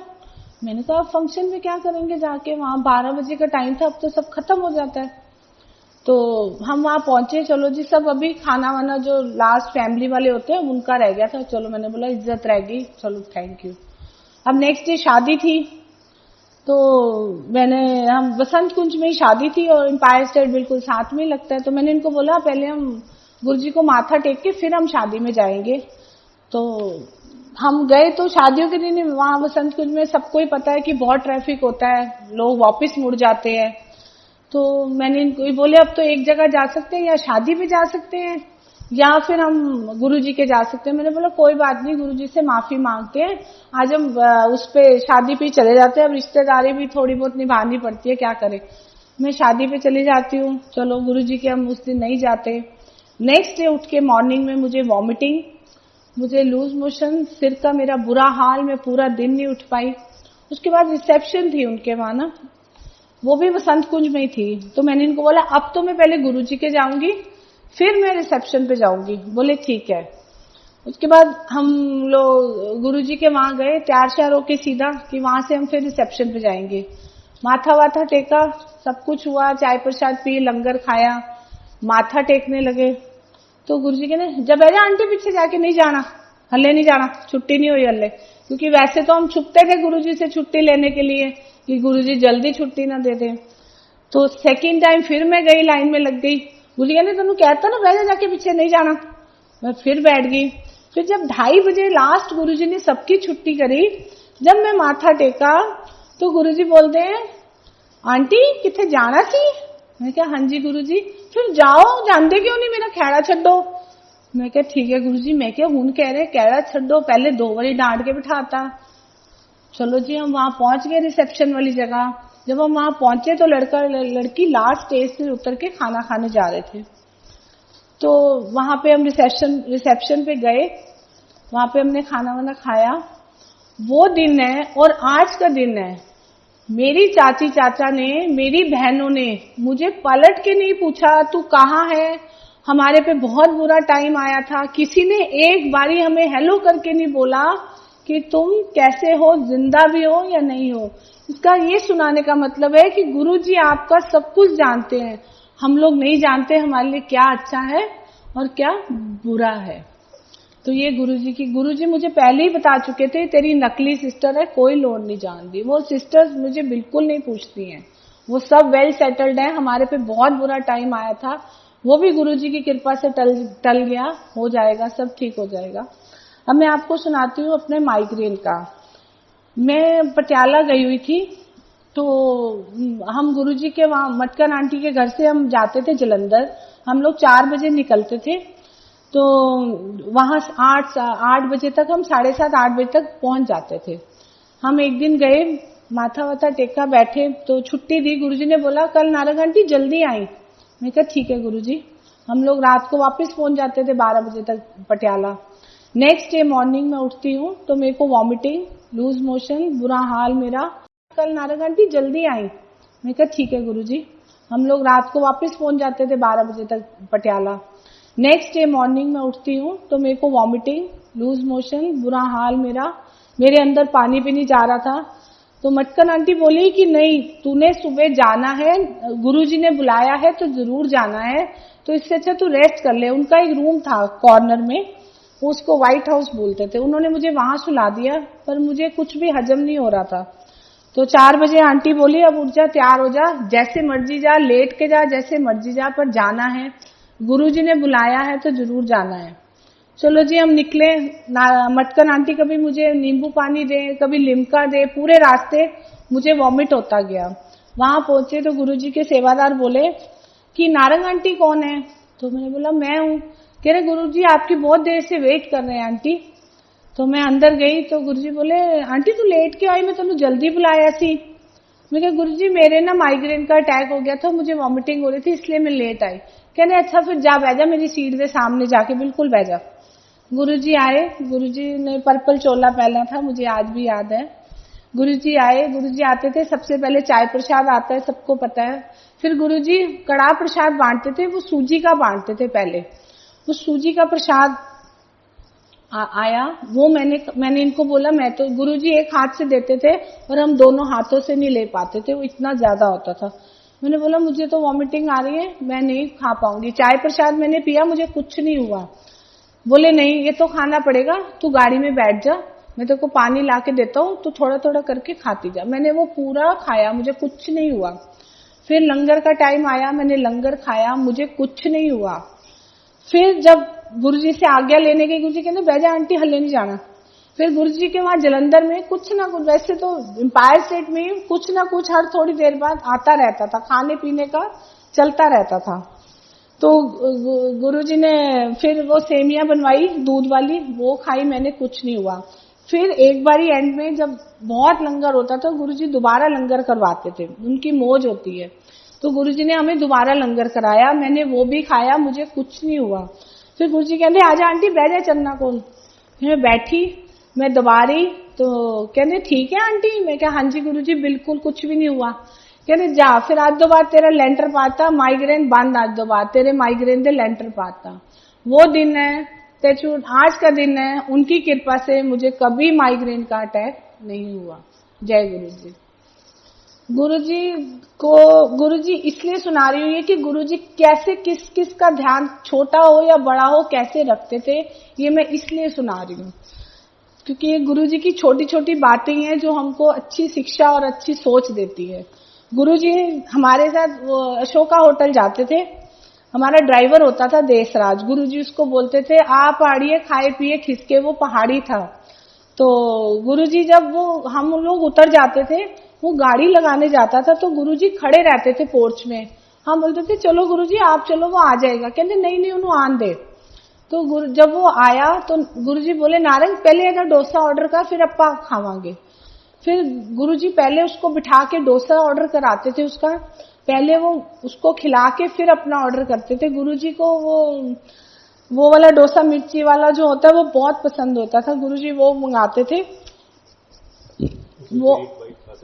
मैंने कहा फंक्शन में क्या करेंगे जाके, वहां 12 बजे का टाइम था, अब तो सब खत्म हो जाता है। तो हम वहां पहुंचे। चलो जी सब अभी खाना वाना जो लास्ट फैमिली वाले होते हैं उनका रह गया था। चलो मैंने बोला इज्जत रह गई, चलो थैंक यू। अब नेक्स्ट डे शादी थी, तो हम बसंत कुंज में ही शादी थी और एम्पायर स्टेट बिल्कुल साथ में ही लगता है। तो मैंने इनको बोला पहले हम गुरुजी को माथा टेक के फिर हम शादी में जाएंगे। तो हम गए। तो शादियों के दिन वहां बसंत कुंज में सबको ही पता है कि बहुत ट्रैफिक होता है, लोग वापस मुड़ जाते हैं। तो मैंने इनको बोले अब तो एक जगह जा सकते हैं, या शादी पे जा सकते हैं या फिर हम गुरुजी के जा सकते हैं। मैंने बोला कोई बात नहीं, गुरुजी से माफी मांगते हैं, आज हम उस पे शादी पे चले जाते हैं। अब रिश्तेदारी भी थोड़ी बहुत निभानी पड़ती है, क्या करें। मैं शादी पे चली जाती हूँ। चलो गुरुजी के हम उस दिन नहीं जाते। नेक्स्ट डे उठ के मॉर्निंग में मुझे वॉमिटिंग, मुझे लूज मोशन, सिर का मेरा बुरा हाल, मैं पूरा दिन नहीं उठ पाई। उसके बाद रिसेप्शन थी उनके वहां ना, वो भी बसंत कुंज में ही थी। तो मैंने इनको बोला अब तो मैं पहले गुरुजी के जाऊंगी फिर मैं रिसेप्शन पे जाऊंगी। बोले ठीक है। उसके बाद हम लोग गुरुजी के वहां गए तैयार श्यार होके सीधा कि वहां से हम फिर रिसेप्शन पे जाएंगे। माथा वाथा टेका, सब कुछ हुआ, चाय प्रसाद पी, लंगर खाया, माथा टेकने लगे। तो गुरुजी कहने जब अरे आंटी पीछे जाके नहीं जाना, हल्ले नहीं जाना, छुट्टी नहीं हुई हल्ले। क्योंकि वैसे तो हम छुपते थे गुरुजी से छुट्टी लेने के लिए कि गुरुजी जल्दी छुट्टी ना दे दे। तो सेकेंड टाइम फिर मैं गई, लाइन में लग गई। गुरुजी कहने तुम कहता ना बैठ जाके पीछे नहीं जाना। मैं फिर बैठ गई। फिर जब 2:30 बजे लास्ट गुरुजी ने सबकी छुट्टी करी, जब मैं माथा टेका तो गुरुजी बोलते हैं आंटी किथे जाना सी? मैं क्या हाँ जी गुरुजी। फिर जाओ, जानते क्यों नहीं, मेरा खैड़ा छड्डो। मैं क्या ठीक है गुरुजी। मैं क्या हूं कह रहे खैड़ा छड्डो, पहले 2 बारी डांट के बिठाता। चलो जी हम वहां पहुंच गए रिसेप्शन वाली जगह। जब हम वहां पहुंचे तो लड़का लड़की लास्ट स्टेज से उतर के खाना खाने जा रहे थे। तो वहां पे हम रिसेप्शन पे गए, वहां पे हमने खाना वाना खाया। वो दिन है और आज का दिन है, मेरी चाची चाचा ने, मेरी बहनों ने मुझे पलट के नहीं पूछा तू कहाँ है, हमारे पे बहुत बुरा टाइम आया था, किसी ने एक बारी हमें हेलो करके नहीं बोला कि तुम कैसे हो, जिंदा भी हो या नहीं हो। इसका ये सुनाने का मतलब है कि गुरुजी आपका सब कुछ जानते हैं, हम लोग नहीं जानते हमारे लिए क्या अच्छा है और क्या बुरा है। तो ये गुरुजी मुझे पहले ही बता चुके थे तेरी नकली सिस्टर है, कोई लोड नहीं जानती। वो सिस्टर्स मुझे बिल्कुल नहीं पूछती हैं, वो सब वेल सेटल्ड है। हमारे पे बहुत बुरा टाइम आया था, वो भी गुरुजी की कृपा से टल गया, हो जाएगा, सब ठीक हो जाएगा। अब मैं आपको सुनाती हूँ अपने माइग्रेन का। मैं पटियाला गई हुई थी, तो हम गुरुजी के वहां मटकन आंटी के घर से हम जाते थे जलंधर। हम लोग 4 बजे निकलते थे, तो वहां 8 बजे तक हम 7:30 8 बजे तक पहुंच जाते थे। हम एक दिन गए, माथा वाथा टेका, बैठे, तो छुट्टी दी। गुरुजी ने बोला कल नारंग आंटी जल्दी आई। मैं कहा ठीक है गुरुजी। हम लोग रात को वापस पहुंच जाते थे 12 बजे तक पटियाला। नेक्स्ट डे मॉर्निंग में उठती हूँ तो मेरे को वॉमिटिंग, लूज मोशन, बुरा हाल मेरा। कल नारंग आंटी जल्दी आई। मैं कहा ठीक है गुरुजी। हम लोग रात को वापस पहुंच जाते थे 12 बजे तक पटियाला। नेक्स्ट डे मॉर्निंग में उठती हूँ तो मेरे को वॉमिटिंग, लूज मोशन, बुरा हाल मेरा, मेरे अंदर पानी भी नहीं जा रहा था। तो मटकन आंटी बोली कि नहीं, तूने सुबह जाना है, गुरुजी ने बुलाया है तो जरूर जाना है, तो इससे अच्छा तू रेस्ट कर ले। उनका एक रूम था कॉर्नर में, उसको व्हाइट हाउस बोलते थे। उन्होंने मुझे वहां सुला दिया, पर मुझे कुछ भी हजम नहीं हो रहा था। तो 4 बजे आंटी बोली अब उठ जा, तैयार हो जा, जैसे मर्जी जा, लेट के जा, जैसे मर्जी जा, पर जाना है, गुरुजी ने बुलाया है तो जरूर जाना है। चलो जी, हम निकले। मटकन आंटी कभी मुझे नींबू पानी दे, कभी लिमका दे, पूरे रास्ते मुझे वॉमिट होता गया। वहां पहुंचे तो गुरुजी के सेवादार बोले कि नारंग आंटी कौन है? तो मैंने बोला मैं हूं। कह रहे गुरुजी आपकी बहुत देर से वेट कर रहे हैं आंटी। तो मैं अंदर गई तो गुरुजी बोले आंटी तू लेट क्यों आई, मैं तेनू जल्दी बुलाया सी। मैं कहा गुरुजी मेरे ना माइग्रेन का अटैक हो गया था, मुझे वॉमिटिंग हो रही थी, इसलिए मैं लेट आई। कहने अच्छा फिर जा बैठ जा मेरी सीट के सामने जाके, बिल्कुल बैठ जा। गुरुजी आए, गुरुजी ने पर्पल चोला पहना था, मुझे आज भी याद है। गुरुजी आए, गुरुजी आते थे, सबसे पहले चाय प्रसाद आता है, सबको पता है। फिर गुरुजी कड़ा प्रसाद बांटते थे, वो सूजी का बांटते थे पहले। वो सूजी का प्रसाद आया, वो मैंने इनको बोला, मैं तो गुरुजी एक हाथ से देते थे और हम दोनों हाथों से नहीं ले पाते थे, वो इतना ज्यादा होता था। मैंने बोला मुझे तो वॉमिटिंग आ रही है, मैं नहीं खा पाऊंगी। चाय प्रसाद मैंने पिया, मुझे कुछ नहीं हुआ। बोले नहीं ये तो खाना पड़ेगा, तू गाड़ी में बैठ जा, मैं तेरे को पानी ला के देता हूँ, तू थोड़ा थोड़ा करके खाती जा। मैंने वो पूरा खाया, मुझे कुछ नहीं हुआ। फिर लंगर का टाइम आया, मैंने लंगर खाया, मुझे कुछ नहीं हुआ। फिर जब गुरुजी से आज्ञा लेने गई, गुरुजी कहते बैजा आंटी हल्ले नहीं जाना। फिर गुरुजी के वहां जलंधर में कुछ ना कुछ, वैसे तो एम्पायर स्टेट में कुछ ना कुछ हर थोड़ी देर बाद आता रहता था, खाने पीने का चलता रहता था। तो गुरुजी ने फिर वो सेमिया बनवाई दूध वाली, वो खाई, मैंने कुछ नहीं हुआ। फिर एक बारी एंड में जब बहुत लंगर होता था, गुरुजी दोबारा लंगर करवाते थे, उनकी मौज होती है। तो गुरुजी ने हमें दोबारा लंगर कराया, मैंने वो भी खाया, मुझे कुछ नहीं हुआ। फिर गुरुजी कहते आजा आंटी बैठ जा चन्ना को। मैं बैठी, मैं दबा रही, तो कहते ठीक है आंटी। मैं क्या हाँ जी गुरुजी बिल्कुल कुछ भी नहीं हुआ। कहते जा फिर आज दो बार तेरा लेंटर पाता, माइग्रेन बंद, आज दो बार तेरे माइग्रेन दे लेंटर पाता। वो दिन है तेचूर, आज का दिन है, उनकी कृपा से मुझे कभी माइग्रेन का अटैक नहीं हुआ। जय गुरुजी। गुरुजी इसलिए सुना रही हूँ कि गुरुजी कैसे किस किस का ध्यान, छोटा हो या बड़ा हो, कैसे रखते थे, ये मैं इसलिए सुना रही हूँ क्योंकि ये गुरुजी की छोटी छोटी बातें हैं जो हमको अच्छी शिक्षा और अच्छी सोच देती है। गुरुजी हमारे साथ अशोका होटल जाते थे, हमारा ड्राइवर होता था देशराज। गुरुजी उसको बोलते थे आ पहाड़िए खाए पिए खिसके, वो पहाड़ी था। तो गुरुजी जब वो हम लोग उतर जाते थे, वो गाड़ी लगाने जाता था, तो गुरुजी खड़े रहते थे पोर्च में। हम बोलते थे चलो गुरुजी आप चलो, वो आ जाएगा। कहते नहीं नहीं उन्होंने आन दे। तो जब वो आया तो गुरुजी बोले नारंग पहले अगर डोसा ऑर्डर कर, फिर अपा खावांगे। फिर गुरुजी पहले उसको बिठा के डोसा ऑर्डर कराते थे, उसका पहले वो उसको खिला के फिर अपना ऑर्डर करते थे। गुरुजी को वो वाला डोसा मिर्ची वाला जो होता है वो बहुत पसंद होता था, गुरुजी वो मंगाते थे। वो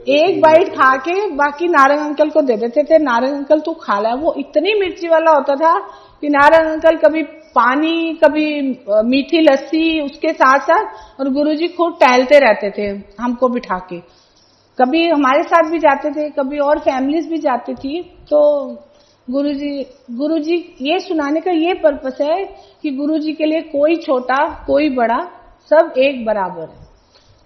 एक बाइट खा के बाकी नारंग अंकल को दे देते थे, नारंग अंकल तू खा ला। वो इतनी मिर्ची वाला होता था कि नारंग अंकल कभी पानी, कभी मीठी लस्सी उसके साथ साथ, और गुरुजी खुद टहलते रहते थे हमको बिठा के। कभी हमारे साथ भी जाते थे, कभी और फैमिलीज भी जाती थी। तो गुरुजी ये सुनाने का ये पर्पस है कि गुरुजी के लिए कोई छोटा कोई बड़ा सब एक बराबर है।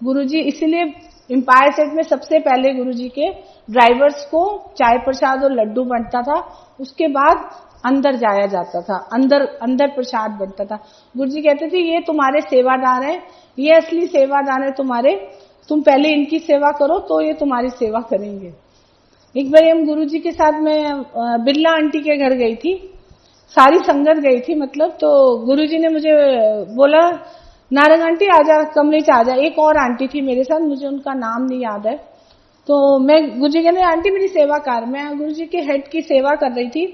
गुरुजी इसीलिए एम्पायर स्टेट में सबसे पहले गुरुजी के ड्राइवर्स को चाय प्रसाद और लड्डू बनता था, उसके बाद अंदर जाया जाता था, अंदर प्रसाद बनता था। गुरुजी कहते थे ये तुम्हारे सेवादार हैं, ये असली सेवादार है तुम्हारे, तुम पहले इनकी सेवा करो तो ये तुम्हारी सेवा करेंगे। एक बार हम गुरुजी के साथ में बिरला आंटी के घर गई थी, सारी संगत गई थी मतलब। तो गुरुजी ने मुझे बोला नारंग आंटी आजा, कमरे से आजा। एक और आंटी थी मेरे साथ, मुझे उनका नाम नहीं याद है। तो मैं गुरुजी कहने आंटी मेरी सेवा कर, मैं गुरुजी के हेड की सेवा कर रही थी।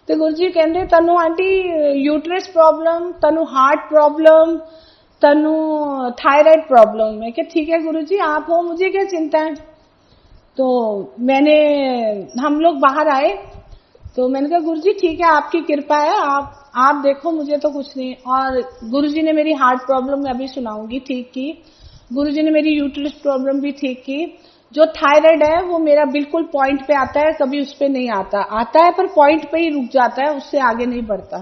तो गुरुजी कहते तनु आंटी यूट्रस प्रॉब्लम, तनु हार्ट प्रॉब्लम, तनु थायराइड प्रॉब्लम। मैं क्या ठीक है गुरुजी आप हो, मुझे क्या चिंता है। तो हम लोग बाहर आए तो मैंने कहा गुरुजी ठीक है आपकी कृपा है, आप देखो मुझे तो कुछ नहीं। और गुरुजी ने मेरी हार्ट प्रॉब्लम मैं अभी सुनाऊंगी ठीक की, गुरुजी ने मेरी यूट्रस प्रॉब्लम भी ठीक की। जो थायराइड है वो मेरा बिल्कुल पॉइंट पे आता है, कभी उस पे नहीं आता है पर पॉइंट पे ही रुक जाता है, उससे आगे नहीं बढ़ता।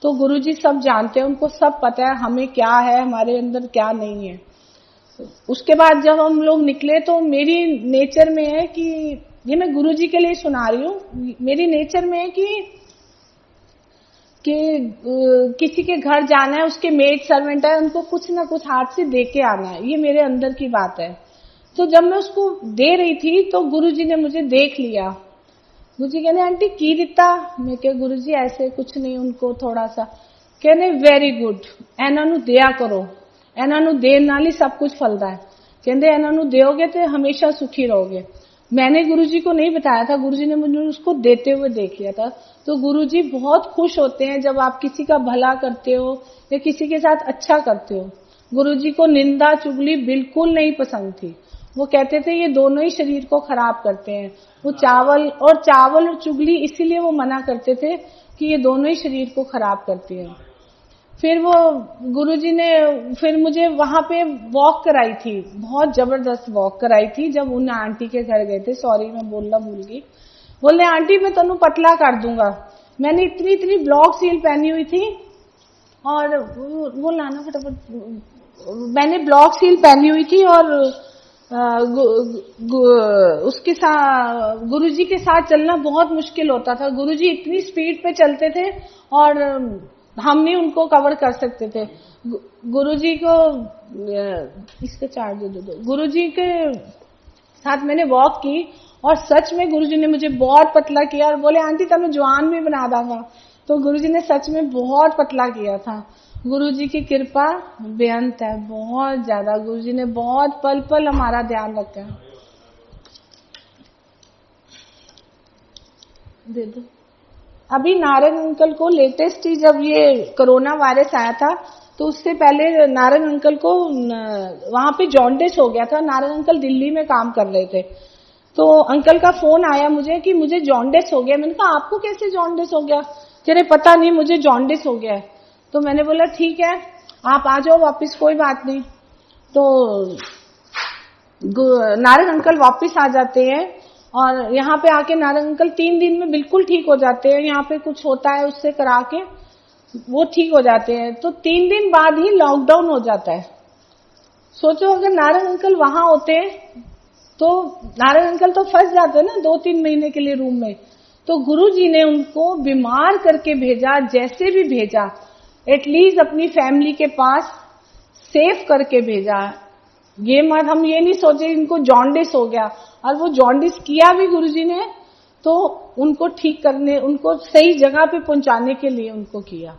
तो गुरुजी सब जानते हैं, उनको सब पता है हमें क्या है, हमारे अंदर क्या नहीं है। उसके बाद जब हम लोग निकले तो मेरी नेचर में है कि ये मैं गुरुजी के लिए सुना रही हूँ, मेरी नेचर में है कि किसी के घर जाना है, उसके मेड सर्वेंट है, उनको कुछ ना कुछ हाथ से दे के आना है, ये मेरे अंदर की बात है। तो जब मैं उसको दे रही थी तो गुरुजी ने मुझे देख लिया। गुरुजी कहने आंटी की दिता, मैं क्या गुरुजी ऐसे कुछ नहीं, उनको थोड़ा सा कहने वेरी गुड, एनानु दिया करो, एनानु देन नाल ही सब कुछ फलता है। कहते एनानु दोगे तो हमेशा सुखी रहोगे। मैंने गुरुजी को नहीं बताया था, गुरुजी ने मुझे उसको देते हुए देख लिया था। तो गुरुजी बहुत खुश होते हैं जब आप किसी का भला करते हो या किसी के साथ अच्छा करते हो। गुरुजी को निंदा चुगली बिल्कुल नहीं पसंद थी, वो कहते थे ये दोनों ही शरीर को खराब करते हैं। वो चावल और चुगली इसीलिए वो मना करते थे कि ये दोनों ही शरीर को खराब करती है। फिर वो गुरुजी ने फिर मुझे वहां पे वॉक कराई थी, बहुत जबरदस्त वॉक कराई थी जब उन आंटी के घर गए थे। सॉरी मैं बोलना भूल गई। बोले आंटी मैं तनु पतला कर दूंगा। मैंने इतनी ब्लॉक सील पहनी हुई थी और वो लाना फटाफट, मैंने ब्लॉक सील पहनी हुई थी और उसके साथ गुरुजी के साथ चलना बहुत मुश्किल होता था। गुरुजी इतनी स्पीड पे चलते थे और हम नहीं उनको कवर कर सकते थे। गुरुजी को इसका चार्ज दे दो। गुरुजी के साथ मैंने वॉक की और सच में गुरुजी ने मुझे बहुत पतला किया और बोले आंटी तब मैं जवान भी बना दूंगा। तो गुरुजी ने सच में बहुत पतला किया था। गुरुजी की कृपा बेअंत है, बहुत ज्यादा। गुरुजी ने बहुत पल पल हमारा ध्यान रखा है। दे दो। अभी नारंग अंकल को लेटेस्ट ही जब ये कोरोना वायरस आया था तो उससे पहले नारंग अंकल को वहां पे जॉन्डिस हो गया था। नारंग अंकल दिल्ली में काम कर रहे थे तो अंकल का फोन आया मुझे कि मुझे जॉन्डिस हो गया। मैंने कहा आपको कैसे जॉन्डिस हो गया? कह रहे पता नहीं मुझे जॉन्डिस हो गया है। तो मैंने बोला ठीक है आप आ जाओ वापस, कोई बात नहीं। तो नारंग अंकल वापस आ जाते हैं और यहाँ पे आके नारंग अंकल 3 दिन में बिल्कुल ठीक हो जाते हैं। यहाँ पे कुछ होता है उससे करा के वो ठीक हो जाते हैं। तो 3 दिन बाद ही लॉकडाउन हो जाता है। सोचो अगर नारंग अंकल वहां होते तो नारंग अंकल तो फंस जाते ना 2-3 महीने के लिए रूम में। तो गुरुजी ने उनको बीमार करके भेजा, जैसे भी भेजा, एटलीस्ट अपनी फैमिली के पास सेफ करके भेजा। ये मत हम ये नहीं सोचे इनको जॉन्डिस हो गया, और वो जॉन्डिस किया भी गुरुजी ने तो उनको ठीक करने, उनको सही जगह पे पहुंचाने के लिए उनको किया।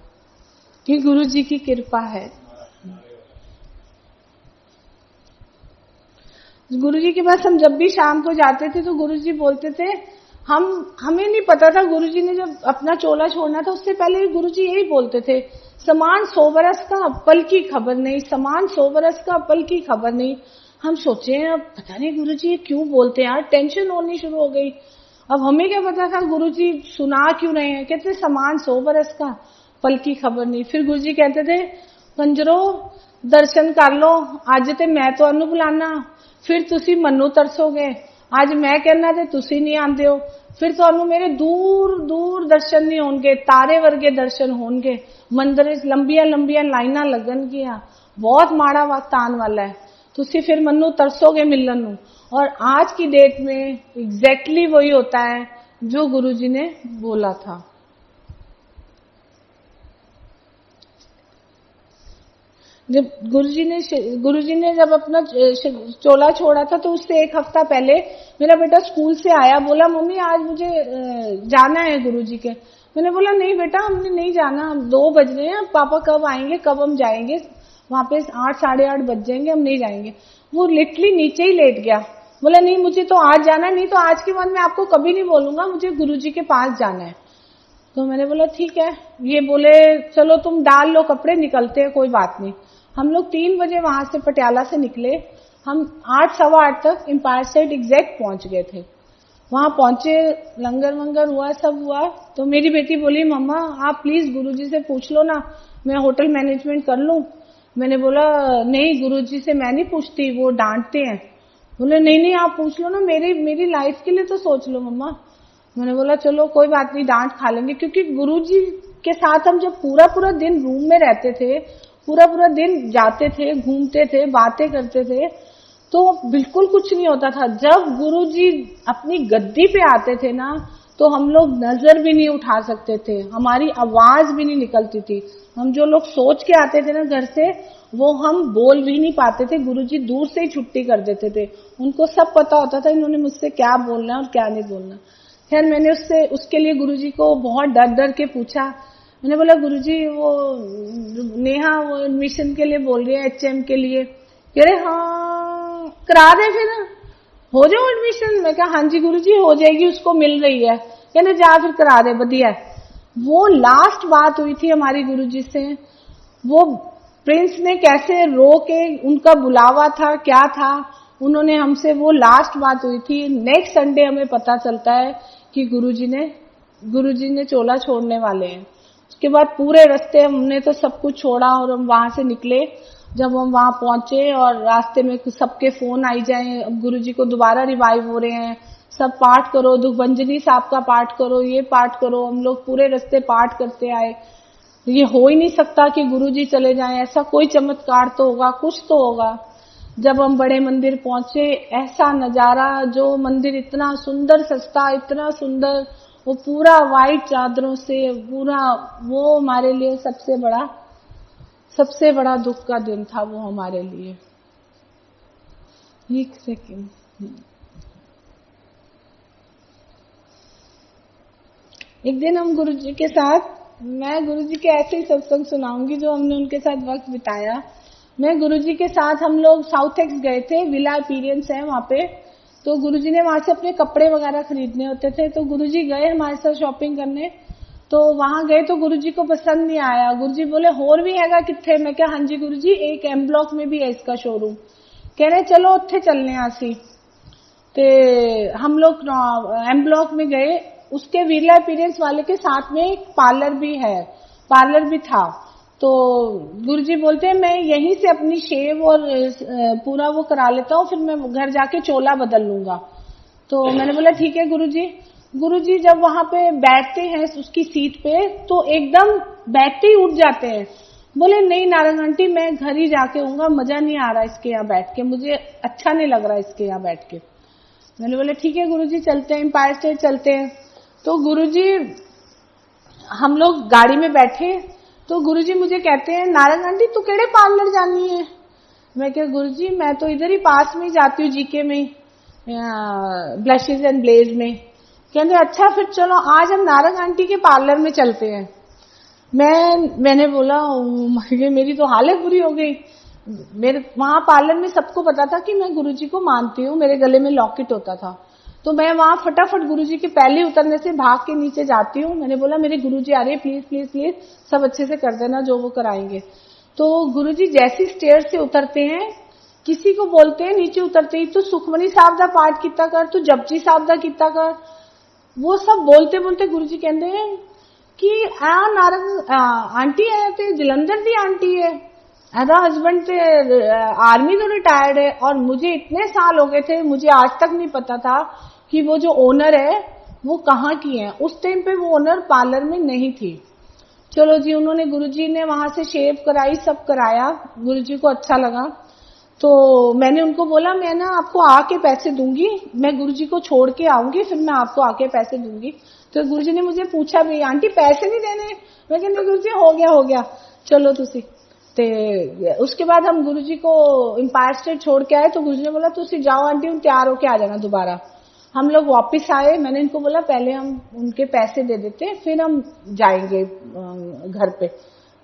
ये गुरुजी की कृपा है। गुरुजी के पास हम जब भी शाम को जाते थे तो गुरुजी बोलते थे, हमें नहीं पता था। गुरुजी ने जब अपना चोला छोड़ना था उससे पहले गुरुजी यही बोलते थे, समान 100 बरस का पल की खबर नहीं, समान 100 बरस का पल की खबर नहीं। हम सोचे अब पता नहीं गुरुजी ये क्यों बोलते हैं यार, टेंशन होनी शुरू हो गई। अब हमें क्या पता था गुरुजी सुना क्यों रहे हैं। कहते समान 100 बरस का पल की खबर नहीं। फिर गुरुजी कहते थे कंजरो दर्शन कर लो, अज ते मैं तुहानू बुलाना, फिर तुसी मन्नू तरसोगे। आज मैं कहना ते तुसी नहीं आंदे हो, फिर तुहानू मेरे दूर दूर दर्शन नहीं होंगे, तारे वर्गे दर्शन होंगे। मंदिर लंबिया लंबिया लाइना लगनगियां, बहुत माड़ा वक्त आने वाला है, तुसी फिर मन्नू तरसोगे मिलन नू। और आज की डेट में एग्जैक्टली वही होता है जो गुरुजी ने बोला था। जब गुरुजी ने जब अपना चोला छोड़ा था तो उससे 1 हफ्ता पहले मेरा बेटा स्कूल से आया, बोला मम्मी आज मुझे जाना है गुरुजी के। मैंने बोला नहीं बेटा हमने नहीं जाना, हम 2 बज रहे हैं, पापा कब आएंगे, कब हम जाएंगे, वहां पे 8 साढ़े 8 बज जाएंगे, हम नहीं जाएंगे। वो लिटरली नीचे ही लेट गया, बोला नहीं मुझे तो आज जाना है, नहीं तो आज के बाद मैं आपको कभी नहीं बोलूंगा, मुझे गुरुजी के पास जाना है। तो मैंने बोला ठीक है। ये बोले चलो तुम डाल लो कपड़े, निकलते हैं, कोई बात नहीं। हम लोग 3 बजे वहां से पटियाला से निकले, हम 8 सवा 8 तक एम्पायर स्टेट एग्जैक्ट पहुंच गए थे। वहां पहुंचे, लंगर वंगर हुआ, सब हुआ। तो मेरी बेटी बोली मम्मा आप प्लीज गुरुजी से पूछ लो ना, मैं होटल मैनेजमेंट कर लूं। मैंने बोला नहीं गुरुजी से मैं नहीं पूछती, वो डांटते हैं। बोले नहीं नहीं आप पूछ लो ना, मेरी लाइफ के लिए तो सोच लो मम्मा। मैंने बोला चलो कोई बात नहीं, डांट खा लेंगे, क्योंकि गुरुजी के साथ हम जब पूरा पूरा दिन रूम में रहते थे, पूरा पूरा दिन जाते थे, घूमते थे, बातें करते थे, तो बिल्कुल कुछ नहीं होता था। जब गुरुजी अपनी गद्दी पे आते थे ना, तो हम लोग नजर भी नहीं उठा सकते थे, हमारी आवाज भी नहीं निकलती थी। हम जो लोग सोच के आते थे ना घर से, वो हम बोल भी नहीं पाते थे, गुरुजी दूर से ही छुट्टी कर देते थे। उनको सब पता होता था इन्होंने मुझसे क्या बोलना और क्या नहीं बोलना। खैर मैंने उसके लिए गुरुजी को बहुत डर डर के पूछा। मैंने बोला गुरुजी वो नेहा वो एडमिशन के लिए बोल रही है, HM के लिए। कह रहे हाँ करा दे, फिर हो जाओ एडमिशन। मैं कहा हाँ जी गुरुजी हो जाएगी, उसको मिल रही है। कहने जा फिर करा दे, बढ़िया। वो लास्ट बात हुई थी हमारी गुरुजी से। वो प्रिंस ने कैसे रो के, उनका बुलावा था क्या था, उन्होंने हमसे, वो लास्ट बात हुई थी। नेक्स्ट संडे हमें पता चलता है कि गुरुजी ने चोला छोड़ने वाले हैं। उसके बाद पूरे रास्ते हमने तो सब कुछ छोड़ा और हम वहां से निकले। जब हम वहां पहुंचे और रास्ते में सबके फोन आई जाए, अब गुरुजी को दोबारा रिवाइव हो रहे हैं, सब पाठ करो, दुखभंजनी साहब का पाठ करो, ये पाठ करो। हम लोग पूरे रास्ते पाठ करते आए। ये हो ही नहीं सकता कि गुरुजी चले जाएं, ऐसा कोई चमत्कार तो होगा, कुछ तो होगा। जब हम बड़े मंदिर पहुंचे, ऐसा नजारा, जो मंदिर इतना सुंदर सस्ता, इतना सुंदर, वो पूरा व्हाइट चादरों से पूरा, वो हमारे लिए सबसे बड़ा दुख का दिन था वो हमारे लिए। एक सेकेंड, एक दिन हम गुरुजी के साथ, मैं गुरुजी के ऐसे ही सत्संग सुनाऊंगी जो हमने उनके साथ वक्त बिताया। मैं गुरुजी के साथ, हम लोग साउथ एक्स गए थे, विला अपीरियंस है वहां पे। तो गुरुजी ने वहां से अपने कपड़े वगैरह खरीदने होते थे, तो गुरुजी गए हमारे साथ शॉपिंग करने। तो वहां गए तो गुरुजी को पसंद नहीं आया। गुरुजी बोले होर भी हैगा किथे? मैं क्या हाँ जी गुरुजी, एक M ब्लॉक में भी है इसका शोरूम। कह रहे चलो उत्थे चलने आसी। ते हम लोग M ब्लॉक में गए। उसके विला अपीरियंस वाले के साथ में एक पार्लर भी था। तो गुरुजी बोलते हैं मैं यहीं से अपनी शेव और पूरा वो करा लेता हूँ, फिर मैं घर जाके चोला बदल लूंगा। तो मैंने बोला ठीक है गुरुजी। गुरुजी जब वहां पे बैठते हैं उसकी सीट पे, तो एकदम बैठते ही उठ जाते हैं। बोले नहीं नारंग आंटी, मैं घर ही जाके आऊंगा, मजा नहीं आ रहा इसके यहाँ बैठ के, मुझे अच्छा नहीं लग रहा इसके यहाँ बैठ के। मैंने बोला ठीक है गुरुजी चलते हैं, एम्पायर स्टेट चलते हैं। तो गुरुजी, हम लोग गाड़ी में बैठे, तो गुरुजी मुझे कहते हैं नारंग आंटी तू केड़े पार्लर जानी है? मैं क्या गुरुजी मैं तो इधर ही पास में जाती हूँ, जीके में, ब्लशेज एंड ब्लेज में। कहते अच्छा फिर चलो आज हम नारंग आंटी के पार्लर में चलते हैं। मैंने बोला मेरी तो हालत बुरी हो गई। मेरे वहां पार्लर में सबको पता था कि मैं गुरुजी को मानती हूँ, मेरे गले में लॉकेट होता था। तो मैं वहां फटाफट गुरुजी के पहले उतरने से भाग के नीचे जाती हूँ। मैंने बोला मेरे गुरुजी आ रहे, प्लीज प्लीज प्लीज सब अच्छे से कर देना जो वो कराएंगे। तो गुरुजी जैसी स्टेयर से उतरते हैं, किसी को बोलते हैं नीचे उतरते ही तू सुखमनी साहब दा पाठ किता कर, तू जपजी साहब दा किता कर। वो सब बोलते बोलते गुरुजी कहते हैं कि नारंग आंटी है ते जलंधर दी आंटी है, एदा हस्बैंड ते आर्मी तो रिटायर्ड है। और मुझे इतने साल हो गए थे, मुझे आज तक नहीं पता था कि वो जो ओनर है वो कहाँ की है। उस टाइम पे वो ओनर पार्लर में नहीं थी। चलो जी, उन्होंने गुरुजी ने वहां से शेव कराई, सब कराया, गुरुजी को अच्छा लगा। तो मैंने उनको बोला मैं ना आपको आके पैसे दूंगी, मैं गुरुजी को छोड़ के आऊंगी, फिर मैं आपको आके पैसे दूंगी। तो गुरुजी ने मुझे पूछा भी आंटी पैसे नहीं देने? मैं कहती गुरुजी हो गया चलो तुसी। ते उसके बाद हम गुरुजी को एम्पायर स्टेट छोड़ के आए। तो गुरुजी ने बोला तुसी जाओ आंटी, हम तैयार होके आ जाना दोबारा। हम लोग वापस आए। मैंने इनको बोला पहले हम उनके पैसे दे देते हैं, फिर हम जाएंगे घर पे।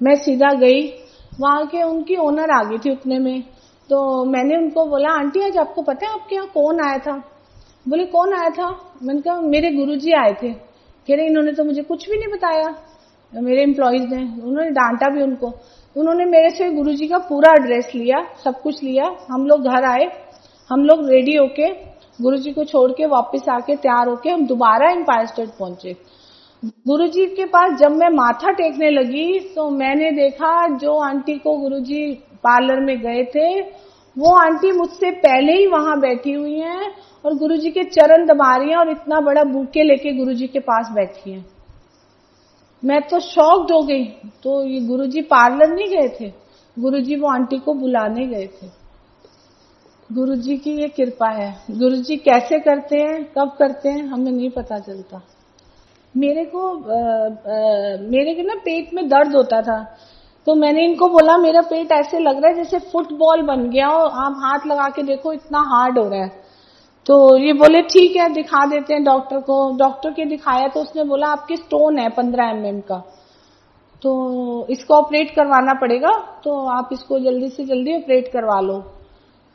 मैं सीधा गई, वहां के उनकी ओनर आ गई थी उतने में। तो मैंने उनको बोला आंटी आज आपको पता है आपके यहाँ कौन आया था? बोले कौन आया था? मैंने कहा मेरे गुरुजी आए थे। कह रहे इन्होंने तो मुझे कुछ भी नहीं बताया, मेरे एम्प्लॉइज ने। उन्होंने डांटा भी उनको। उन्होंने मेरे से गुरुजी का पूरा एड्रेस लिया, सब कुछ लिया। हम लोग घर आए, हम लोग रेडी होके गुरुजी को छोड़ के वापस आके तैयार होके हम दोबारा एम्पायर स्टेट पहुंचे। गुरुजी के पास जब मैं माथा टेकने लगी तो मैंने देखा जो आंटी को गुरुजी पार्लर में गए थे वो आंटी मुझसे पहले ही वहां बैठी हुई हैं और गुरुजी के चरण दबा रही हैं और इतना बड़ा बुके लेके गुरुजी के पास बैठी हैं। मैं तो शॉक्ड हो गई। तो ये गुरुजी पार्लर नहीं गए थे, गुरुजी वो आंटी को बुलाने गए थे। गुरुजी की ये कृपा है। गुरुजी कैसे करते हैं, कब करते हैं, हमें नहीं पता चलता। मेरे को ना पेट में दर्द होता था, तो मैंने इनको बोला मेरा पेट ऐसे लग रहा है जैसे फुटबॉल बन गया हो, आप हाथ लगा के देखो इतना हार्ड हो रहा है। तो ये बोले ठीक है दिखा देते हैं डॉक्टर को। डॉक्टर के दिखाया तो उसने बोला आपके स्टोन है 15 mm का, तो इसको ऑपरेट करवाना पड़ेगा, तो आप इसको जल्दी से जल्दी ऑपरेट करवा लो।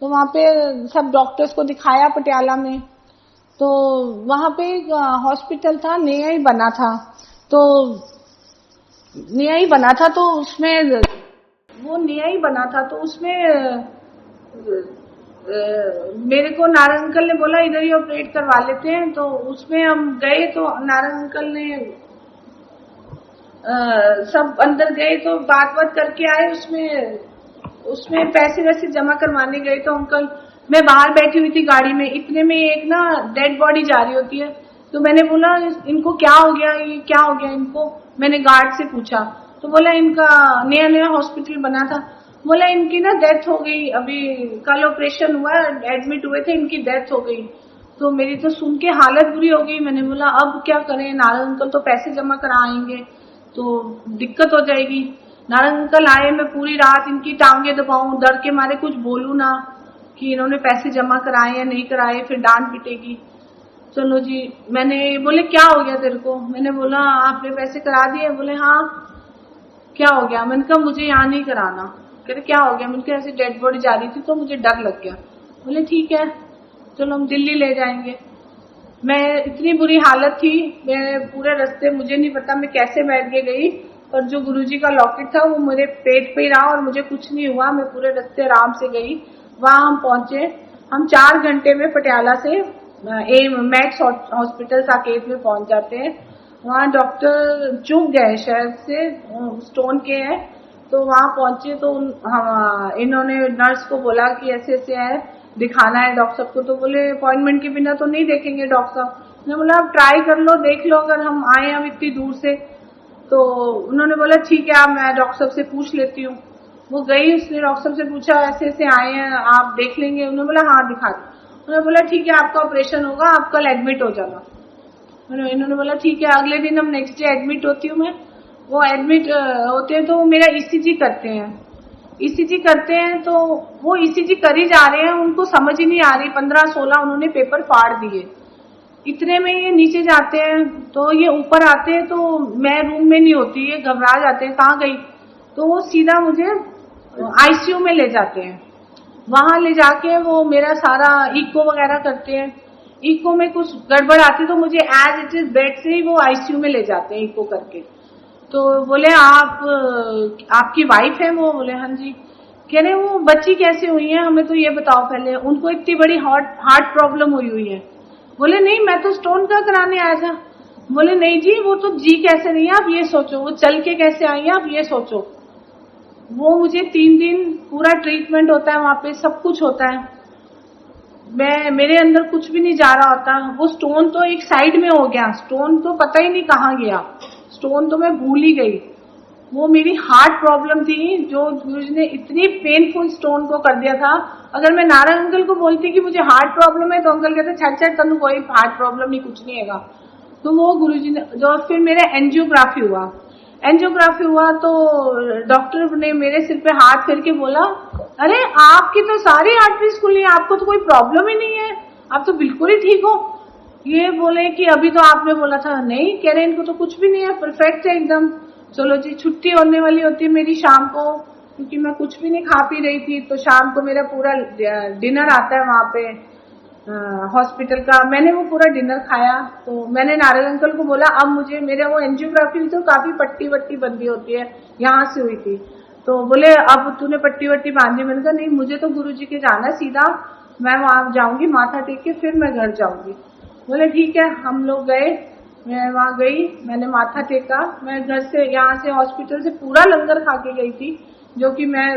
तो वहां पे सब डॉक्टर्स को दिखाया पटियाला में। तो वहां पे एक हॉस्पिटल था, नया ही बना था, तो उसमें मेरे को नारायण अंकल ने बोला इधर ही ऑपरेट करवा लेते हैं। तो उसमें हम गए तो नारायण अंकल ने सब अंदर गए तो बात करके आए। उसमें पैसे वैसे जमा करवाने गए तो अंकल, मैं बाहर बैठी हुई थी गाड़ी में, इतने में एक ना डेड बॉडी जा रही होती है। तो मैंने बोला इनको क्या हो गया, ये क्या हो गया इनको? मैंने गार्ड से पूछा तो बोला इनका नया हॉस्पिटल बना था, बोला इनकी ना डेथ हो गई, अभी कल ऑपरेशन हुआ, एडमिट हुए थे, इनकी डेथ हो गई। तो मेरी तो सुन के हालत बुरी हो गई। मैंने बोला अब क्या करें, नारायण अंकल तो पैसे जमा कराएंगे तो दिक्कत हो जाएगी। नारायण अंकल आए, मैं पूरी रात इनकी टांगे दबाऊं, डर के मारे कुछ बोलूं ना कि इन्होंने पैसे जमा कराए या नहीं कराए, फिर डांट पिटेगी। चलो जी, मैंने बोले क्या हो गया तेरे को? मैंने बोला आपने पैसे करा दिए? बोले हाँ। क्या हो गया? मैंने कहा मुझे यहाँ नहीं कराना। कह रहे क्या हो गया? मैंने कहा ऐसे डेड बॉडी जा रही थी तो मुझे डर लग गया। बोले ठीक है चलो हम दिल्ली ले जाएंगे। मैं इतनी बुरी हालत थी, मैं पूरे रास्ते मुझे नहीं पता मैं कैसे बैठ के गई, पर जो गुरुजी का लॉकेट था वो मेरे पेट पे ही रहा और मुझे कुछ नहीं हुआ। मैं पूरे रास्ते आराम से गई। वहां हम पहुंचे, हम 4 घंटे में पटियाला से मैक्स हॉस्पिटल साकेत में पहुंच जाते हैं। वहां डॉक्टर चूक गए शायद से, स्टोन के हैं। तो वहां पहुंचे तो इन्होंने नर्स को बोला कि ऐसे ऐसे है, दिखाना है डॉक्टर साहब को। तो बोले अपॉइंटमेंट के बिना तो नहीं देखेंगे डॉक्टर साहब। मैंने बोला आप ट्राई कर लो, देख लो, अगर हम आए हम इतनी दूर से। तो उन्होंने बोला ठीक है मैं डॉक्टर साहब से पूछ लेती हूँ। वो गई, उसने डॉक्टर साहब से पूछा ऐसे ऐसे आए हैं आप देख लेंगे? उन्होंने बोला हाँ दिखा दो। उन्होंने बोला ठीक है आपका ऑपरेशन होगा, आप कल एडमिट हो जाना। इन्होंने बोला ठीक है। अगले दिन हम नेक्स्ट डे एडमिट होती हूँ मैं। वो एडमिट होते हैं तो मेरा ईसीजी करते हैं। ईसीजी करते हैं तो वो ईसीजी कर ही जा रहे हैं, उनको समझ ही नहीं आ रही। 15-16 उन्होंने पेपर फाड़ दिए। इतने में ये नीचे जाते हैं तो ये ऊपर आते हैं तो मैं रूम में नहीं होती, ये घबरा जाते हैं कहाँ गई। तो वो सीधा मुझे आईसीयू में ले जाते हैं। वहां ले जाके वो मेरा सारा इको वगैरह करते हैं। इको में कुछ गड़बड़ आती तो मुझे एज इट इज बेड से ही वो आईसीयू में ले जाते हैं इको करके। तो बोले आपकी वाइफ है वो? बोले हाँ जी। कह रहे वो बच्ची कैसे हुई है, हमें तो ये बताओ पहले, उनको इतनी बड़ी हार्ट प्रॉब्लम हुई है। बोले नहीं मैं तो स्टोन का कराने आया था। बोले नहीं जी वो तो जी कैसे नहीं है आप ये सोचो, वो चल के कैसे आई है आप ये सोचो। वो मुझे 3 दिन पूरा ट्रीटमेंट होता है वहां पे, सब कुछ होता है, मेरे अंदर कुछ भी नहीं जा रहा होता। वो स्टोन तो एक साइड में हो गया, स्टोन तो पता ही नहीं कहाँ गया, स्टोन तो मैं भूल ही गई। वो मेरी हार्ट प्रॉब्लम थी जो गुरुजी ने इतनी पेनफुल स्टोन को कर दिया था। अगर मैं नारायण अंकल को बोलती कि मुझे हार्ट प्रॉब्लम है तो अंकल कहते छट तनु कोई हार्ट प्रॉब्लम नहीं, कुछ नहीं हैगा। तो वो गुरुजी ने जो फिर मेरा एंजियोग्राफी हुआ तो डॉक्टर ने मेरे सिर पे हाथ फेर के बोला अरे आपकी तो सारी आर्टरीज खुली है, आपको तो कोई प्रॉब्लम ही नहीं है, आप तो बिल्कुल ही ठीक हो। ये बोले कि अभी तो आपने बोला था, नहीं कह रहे इनको तो कुछ भी नहीं है, परफेक्ट है एकदम। चलो जी, छुट्टी होने वाली होती है मेरी शाम को, क्योंकि मैं कुछ भी नहीं खा पी रही थी, तो शाम को मेरा पूरा डिनर आता है वहां पे हॉस्पिटल का। मैंने वो पूरा डिनर खाया। तो मैंने नारायण अंकल को बोला, अब मुझे, मेरे वो एंजियोग्राफी हुई तो काफी पट्टी वट्टी बंदी होती है, यहाँ से हुई थी। तो बोले अब तूने पट्टी वट्टी बांधी? मैंने कहा नहीं, मुझे तो गुरुजी के जाना है सीधा, मैं वहां जाऊंगी माथा टेक के, फिर मैं घर जाऊंगी। बोले ठीक है। हम लोग गए, मैं वहां गई, मैंने माथा टेका। मैं घर से, यहाँ से हॉस्पिटल से पूरा लंगर खा के गई थी, जो कि मैं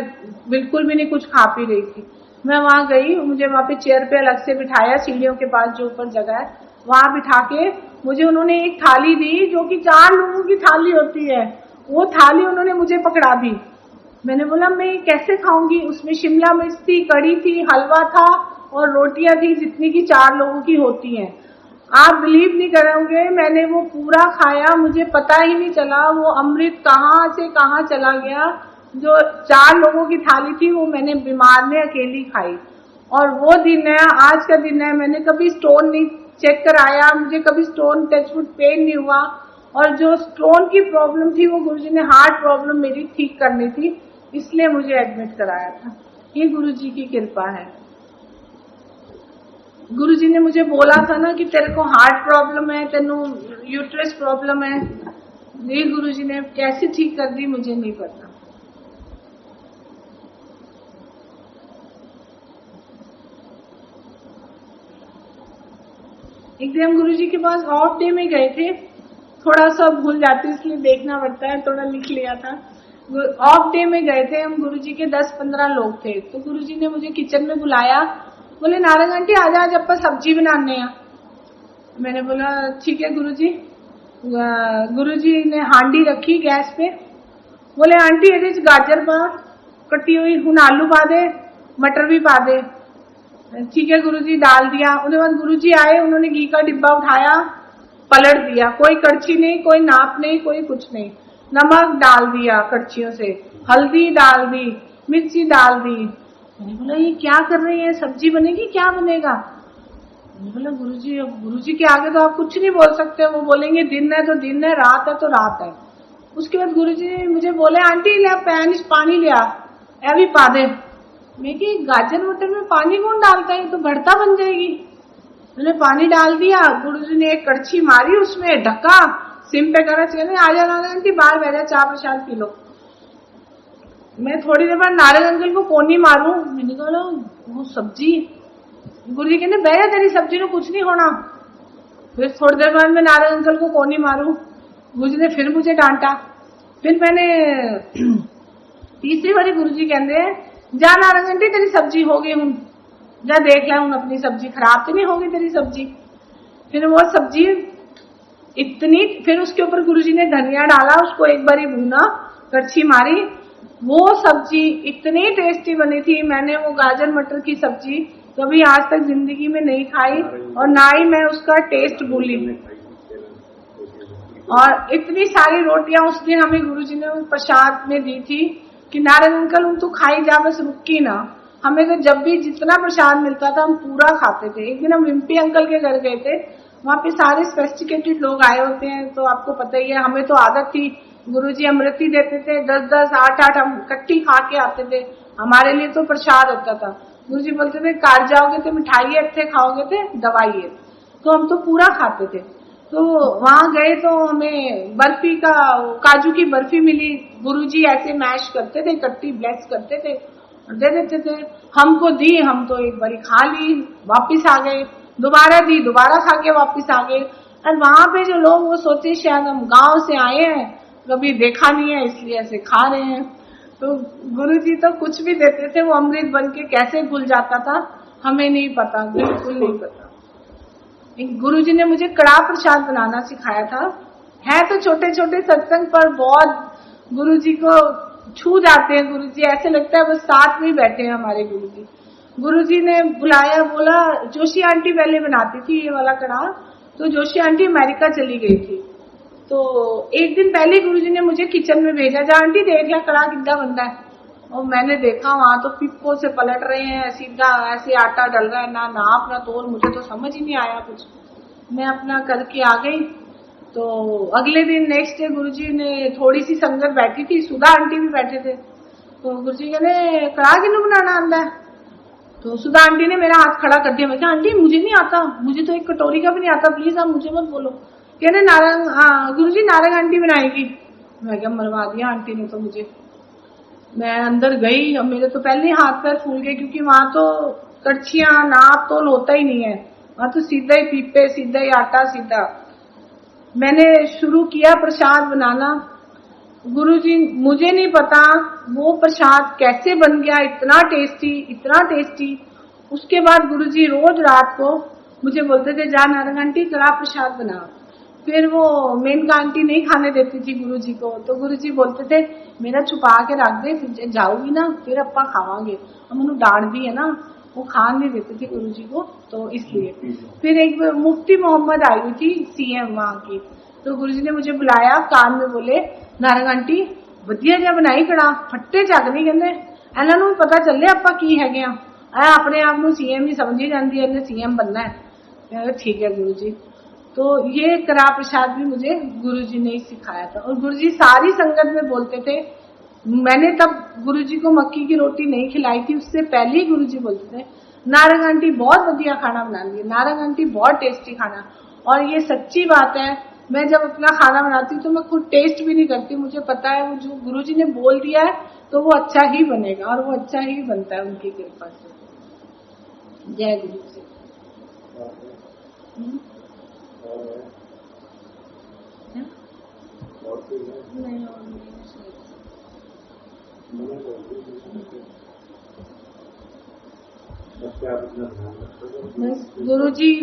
बिल्कुल भी नहीं कुछ खा पी रही थी। मैं वहां गई, मुझे वहां पे चेयर पे अलग से बिठाया, सीढ़ियों के पास जो ऊपर जगह है वहां बिठा के मुझे उन्होंने एक थाली दी, जो कि 4 लोगों की थाली होती है। वो थाली उन्होंने मुझे पकड़ा दी। मैंने बोला मैं ये कैसे खाऊंगी? उसमें शिमला मिर्च थी, कड़ी थी, हलवा था और रोटियां थी, जितनी की 4 लोगों की होती हैं। आप बिलीव नहीं करोगे, मैंने वो पूरा खाया, मुझे पता ही नहीं चला वो अमृत कहाँ से कहाँ चला गया। जो 4 लोगों की थाली थी वो मैंने बीमार ने अकेली खाई। और वो दिन है, आज का दिन है। मैंने कभी स्टोन नहीं चेक कराया, मुझे कभी स्टोन टचवुड पेन नहीं हुआ। और जो स्टोन की प्रॉब्लम थी वो गुरुजी ने हार्ट प्रॉब्लम मेरी ठीक करनी थी, इसलिए मुझे एडमिट कराया था। ये गुरुजी की कृपा है। गुरुजी ने मुझे बोला था ना कि तेरे को हार्ट प्रॉब्लम है, तेनू यूट्रस प्रॉब्लम है। ये गुरुजी ने कैसे ठीक कर दी मुझे नहीं पता। एक दिन हम गुरुजी के पास ऑफ डे में गए थे, थोड़ा सा भूल जाती इसलिए देखना पड़ता है, थोड़ा लिख लिया था। ऑफ डे में गए थे हम, गुरुजी के 10-15 लोग थे। तो गुरुजी ने मुझे किचन में बुलाया, बोले नारंग आंटी आजा, आज अपन सब्जी बनाने हैं। मैंने बोला ठीक है गुरुजी। गुरुजी ने हांडी रखी गैस पे, बोले आंटी ये गाजर पा, कटी हुई, हुन आलू पा दे, मटर भी पा दे। ठीक है गुरुजी, डाल दिया। उसके बाद गुरुजी आए, उन्होंने घी का डिब्बा उठाया, पलट दिया, कोई कड़छी नहीं, कोई नाप नहीं, कोई कुछ नहीं। नमक डाल दिया कड़छियों से, हल्दी डाल दी, मिर्ची डाल दी। मैंने बोला ये क्या कर रही है, सब्जी बनेगी क्या बनेगा? मैंने बोला गुरुजी, अब गुरुजी के आगे तो आप कुछ नहीं बोल सकते, वो बोलेंगे दिन है तो दिन है, रात है तो रात है। उसके बाद गुरुजी मुझे बोले आंटी ले पैन पानी ले आ, अभी पा दे। मैं कि गाजर मटर में पानी कौन डालता है, तो भरता बन जाएगी। मैंने पानी डाल दिया, गुरुजी ने एक कड़छी मारी, उसमें ढका, सिम पे करा, चले आजा नारायण आंटी बाहर बैठा, चाय प्रसाद पी लो। मैं थोड़ी देर बाद नारायण अंकल को कोनी मारू, मैंने कहा वो सब्जी। गुरुजी कहने बैठा, तेरी सब्जी को कुछ नहीं होना। फिर थोड़ी देर बाद मैं नारायण अंकल को कोनी मारू, गुरुजी ने फिर मुझे डांटा। फिर मैंने तीसरी बारी गुरुजी कहते जा नारायण आंटी तेरी सब्जी हो गई हूं, जा देख ला हूं अपनी सब्जी खराब तो नहीं होगी तेरी सब्जी। फिर वो सब्जी इतनी, फिर उसके ऊपर गुरुजी ने धनिया डाला, उसको एक बारी भूना, कड़छी मारी, वो सब्जी इतनी टेस्टी बनी थी। मैंने वो गाजर मटर की सब्जी कभी आज तक जिंदगी में नहीं खाई और ना ही मैं उसका टेस्ट भूली। और इतनी सारी रोटियां उस दिन हमें गुरुजी ने प्रसाद में दी थी कि नारायण अंकल तू खाई जा, बस रुकी ना। हमें तो जब भी जितना प्रसाद मिलता था हम पूरा खाते थे। एक दिन हम विम्पी अंकल के घर गए थे, वहां पे सारे सोफिस्टिकेटेड लोग आए होते हैं, तो आपको पता ही है, हमें तो आदत थी, गुरुजी अमृति देते थे 10-10, 8-8 हम इकट्ठी खा के आते थे। हमारे लिए तो प्रसाद होता था। गुरुजी बोलते थे कार जाओगे तो मिठाई अच्छे खाओगे थे, दवाई है, तो हम तो पूरा खाते थे। तो वहां गए तो हमें बर्फी का, काजू की बर्फी मिली। गुरुजी ऐसे मैश करते थे, कट्टी ब्लेस करते थे और दे देते थे। हमको दी, हम तो एक बारी खा ली, वापिस आ गए, दोबारा दी, दोबारा खा के वापिस आ गए। और वहां पे जो लोग वो सोचे शायद हम गांव से आए हैं, कभी देखा नहीं है इसलिए ऐसे खा रहे हैं। तो गुरुजी तो कुछ भी देते थे, वो अमृत बन के कैसे घुल जाता था हमें नहीं पता, बिल्कुल नहीं पता। गुरुजी ने मुझे कड़ाह प्रसाद बनाना सिखाया था। है तो छोटे छोटे सत्संग, पर बहुत गुरुजी को छू जाते हैं। गुरुजी ऐसे लगता है बस साथ में ही बैठे हैं हमारे गुरुजी। गुरुजी ने बुलाया, बोला जोशी आंटी पहले बनाती थी ये वाला कड़ाह, तो जोशी आंटी अमेरिका चली गई थी। तो एक दिन पहले गुरुजी ने मुझे किचन में भेजा, जा आंटी देख लिया कड़ाह कितना बनता है। और मैंने देखा वहां तो पिप्पो से पलट रहे हैं, सीधा ऐसे आटा डल रहा है, ना नाप ना तोल, मुझे तो समझ ही नहीं आया कुछ। मैं अपना करके आ गई। तो अगले दिन नेक्स्ट डे गुरुजी ने थोड़ी सी संगत बैठी थी, सुधा आंटी भी बैठे थे। तो गुरुजी कहने कड़ा किन्नू बनाना आंदा है? तो सुधा आंटी ने मेरा हाथ खड़ा कर दिया। मैं कहा आंटी मुझे नहीं आता, मुझे तो एक कटोरी का भी नहीं आता, प्लीज आप मुझे मत बोलो। कहने नारंग, गुरुजी नारंग आंटी बनाएगी। मैं क्या मरवा दिया आंटी ने तो मुझे। मैं अंदर गई और मेरे तो पहले ही हाथ पैर फूल गए, क्योंकि वहां तो कड़छियां नाप तोल होता ही नहीं है, वहां तो सीधा ही पीपे, सीधा ही आटा, सीधा। मैंने शुरू किया प्रसाद बनाना। गुरुजी मुझे नहीं पता वो प्रसाद कैसे बन गया, इतना टेस्टी, इतना टेस्टी। उसके बाद गुरुजी रोज रात को मुझे बोलते थे जा नारंग आंटी कड़ा प्रसाद बना। फिर वो मेनका आंटी नहीं खाने देती थी गुरुजी को, तो गुरुजी बोलते थे मेरा छुपा के रख दे, फिर जाऊगी ना फिर अपा खावांगे। हम उन्होंने डांट दी है ना, वो खान नहीं देते थे गुरुजी को, तो इसलिए। फिर एक मुफ्ती मोहम्मद आई हुई थी सीएम वहां की, तो गुरुजी ने मुझे बुलाया, कान में बोले नारंग आंटी वधिया जिहा बनाई कड़ा, फट्टे झग नहीं कहंदे, इन्हां नूं पता चले आपां की हैगे आ, अपने आप नूं सीएम ही समझी जांदी है, इन्हें सीएम बनना है। ठीक है गुरुजी। तो ये कड़ा प्रसाद भी मुझे गुरुजी ने ही सिखाया था। और गुरुजी सारी संगत में बोलते थे, मैंने तब गुरुजी को मक्की की रोटी नहीं खिलाई थी, उससे पहले ही गुरुजी बोलते थे नारंग आंटी बहुत बढ़िया खाना बनाती है, नारंग आंटी बहुत टेस्टी खाना। और ये सच्ची बात है, मैं जब अपना खाना बनाती हूँ तो मैं खुद टेस्ट भी नहीं करती, मुझे पता है वो जो गुरुजी ने बोल दिया है तो वो अच्छा ही बनेगा, और वो अच्छा ही बनता है उनकी कृपा से। जय गुरु जी। बस गुरुजी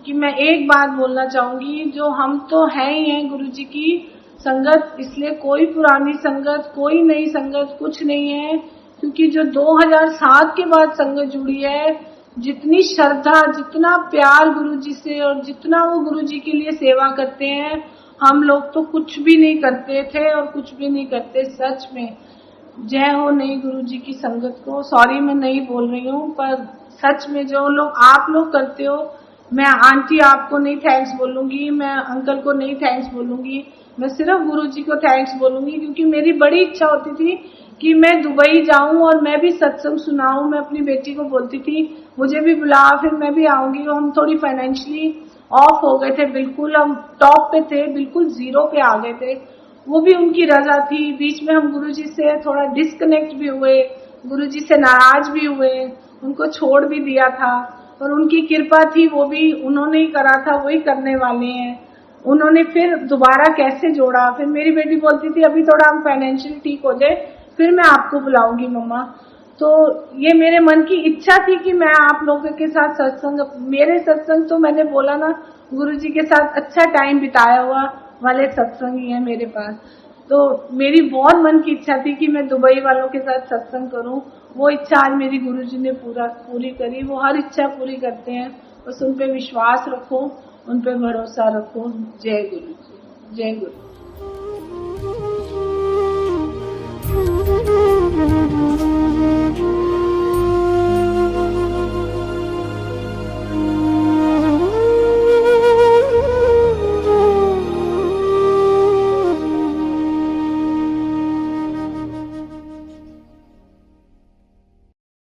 की मैं एक बात बोलना चाहूंगी, जो हम तो है ही हैं गुरुजी की संगत, इसलिए कोई पुरानी संगत कोई नई संगत कुछ नहीं है, क्योंकि जो 2007 के बाद संगत जुड़ी है, जितनी श्रद्धा जितना प्यार गुरुजी से और जितना वो गुरुजी के लिए सेवा करते हैं, हम लोग तो कुछ भी नहीं करते थे और कुछ भी नहीं करते। सच में जय हो नई गुरुजी की संगत को। सॉरी मैं नहीं बोल रही हूँ, पर सच में जो लोग आप लोग करते हो, मैं आंटी आपको नहीं थैंक्स बोलूंगी, मैं अंकल को नहीं थैंक्स बोलूंगी, मैं सिर्फ गुरुजी को थैंक्स बोलूंगी, क्योंकि मेरी बड़ी इच्छा होती थी कि मैं दुबई जाऊं और मैं भी सत्संग सुनाऊं। मैं अपनी बेटी को बोलती थी मुझे भी बुला, फिर मैं भी आऊंगी। हम थोड़ी फाइनेंशियली ऑफ हो गए थे, बिल्कुल हम टॉप पे थे, बिल्कुल जीरो पे आ गए थे, वो भी उनकी रजा थी। बीच में हम गुरुजी से थोड़ा डिस्कनेक्ट भी हुए, गुरुजी से नाराज भी हुए, उनको छोड़ भी दिया था, और उनकी कृपा थी, वो भी उन्होंने ही करा था, वही करने वाले हैं। उन्होंने फिर दोबारा कैसे जोड़ा। फिर मेरी बेटी बोलती थी अभी थोड़ा हम फाइनेंशियल ठीक हो जाए फिर मैं आपको बुलाऊंगी मम्मा। तो ये मेरे मन की इच्छा थी कि मैं आप लोगों के साथ सत्संग, मेरे सत्संग तो मैंने बोला ना गुरुजी के साथ अच्छा टाइम बिताया हुआ वाले सत्संग ही है मेरे पास। तो मेरी बहुत मन की इच्छा थी कि मैं दुबई वालों के साथ सत्संग करूं, वो इच्छा आज मेरी गुरुजी ने पूरी करी। वो हर इच्छा पूरी करते हैं, बस उन पे विश्वास रखो, उन पे भरोसा रखो। जय गुरु जी, जय गुरु।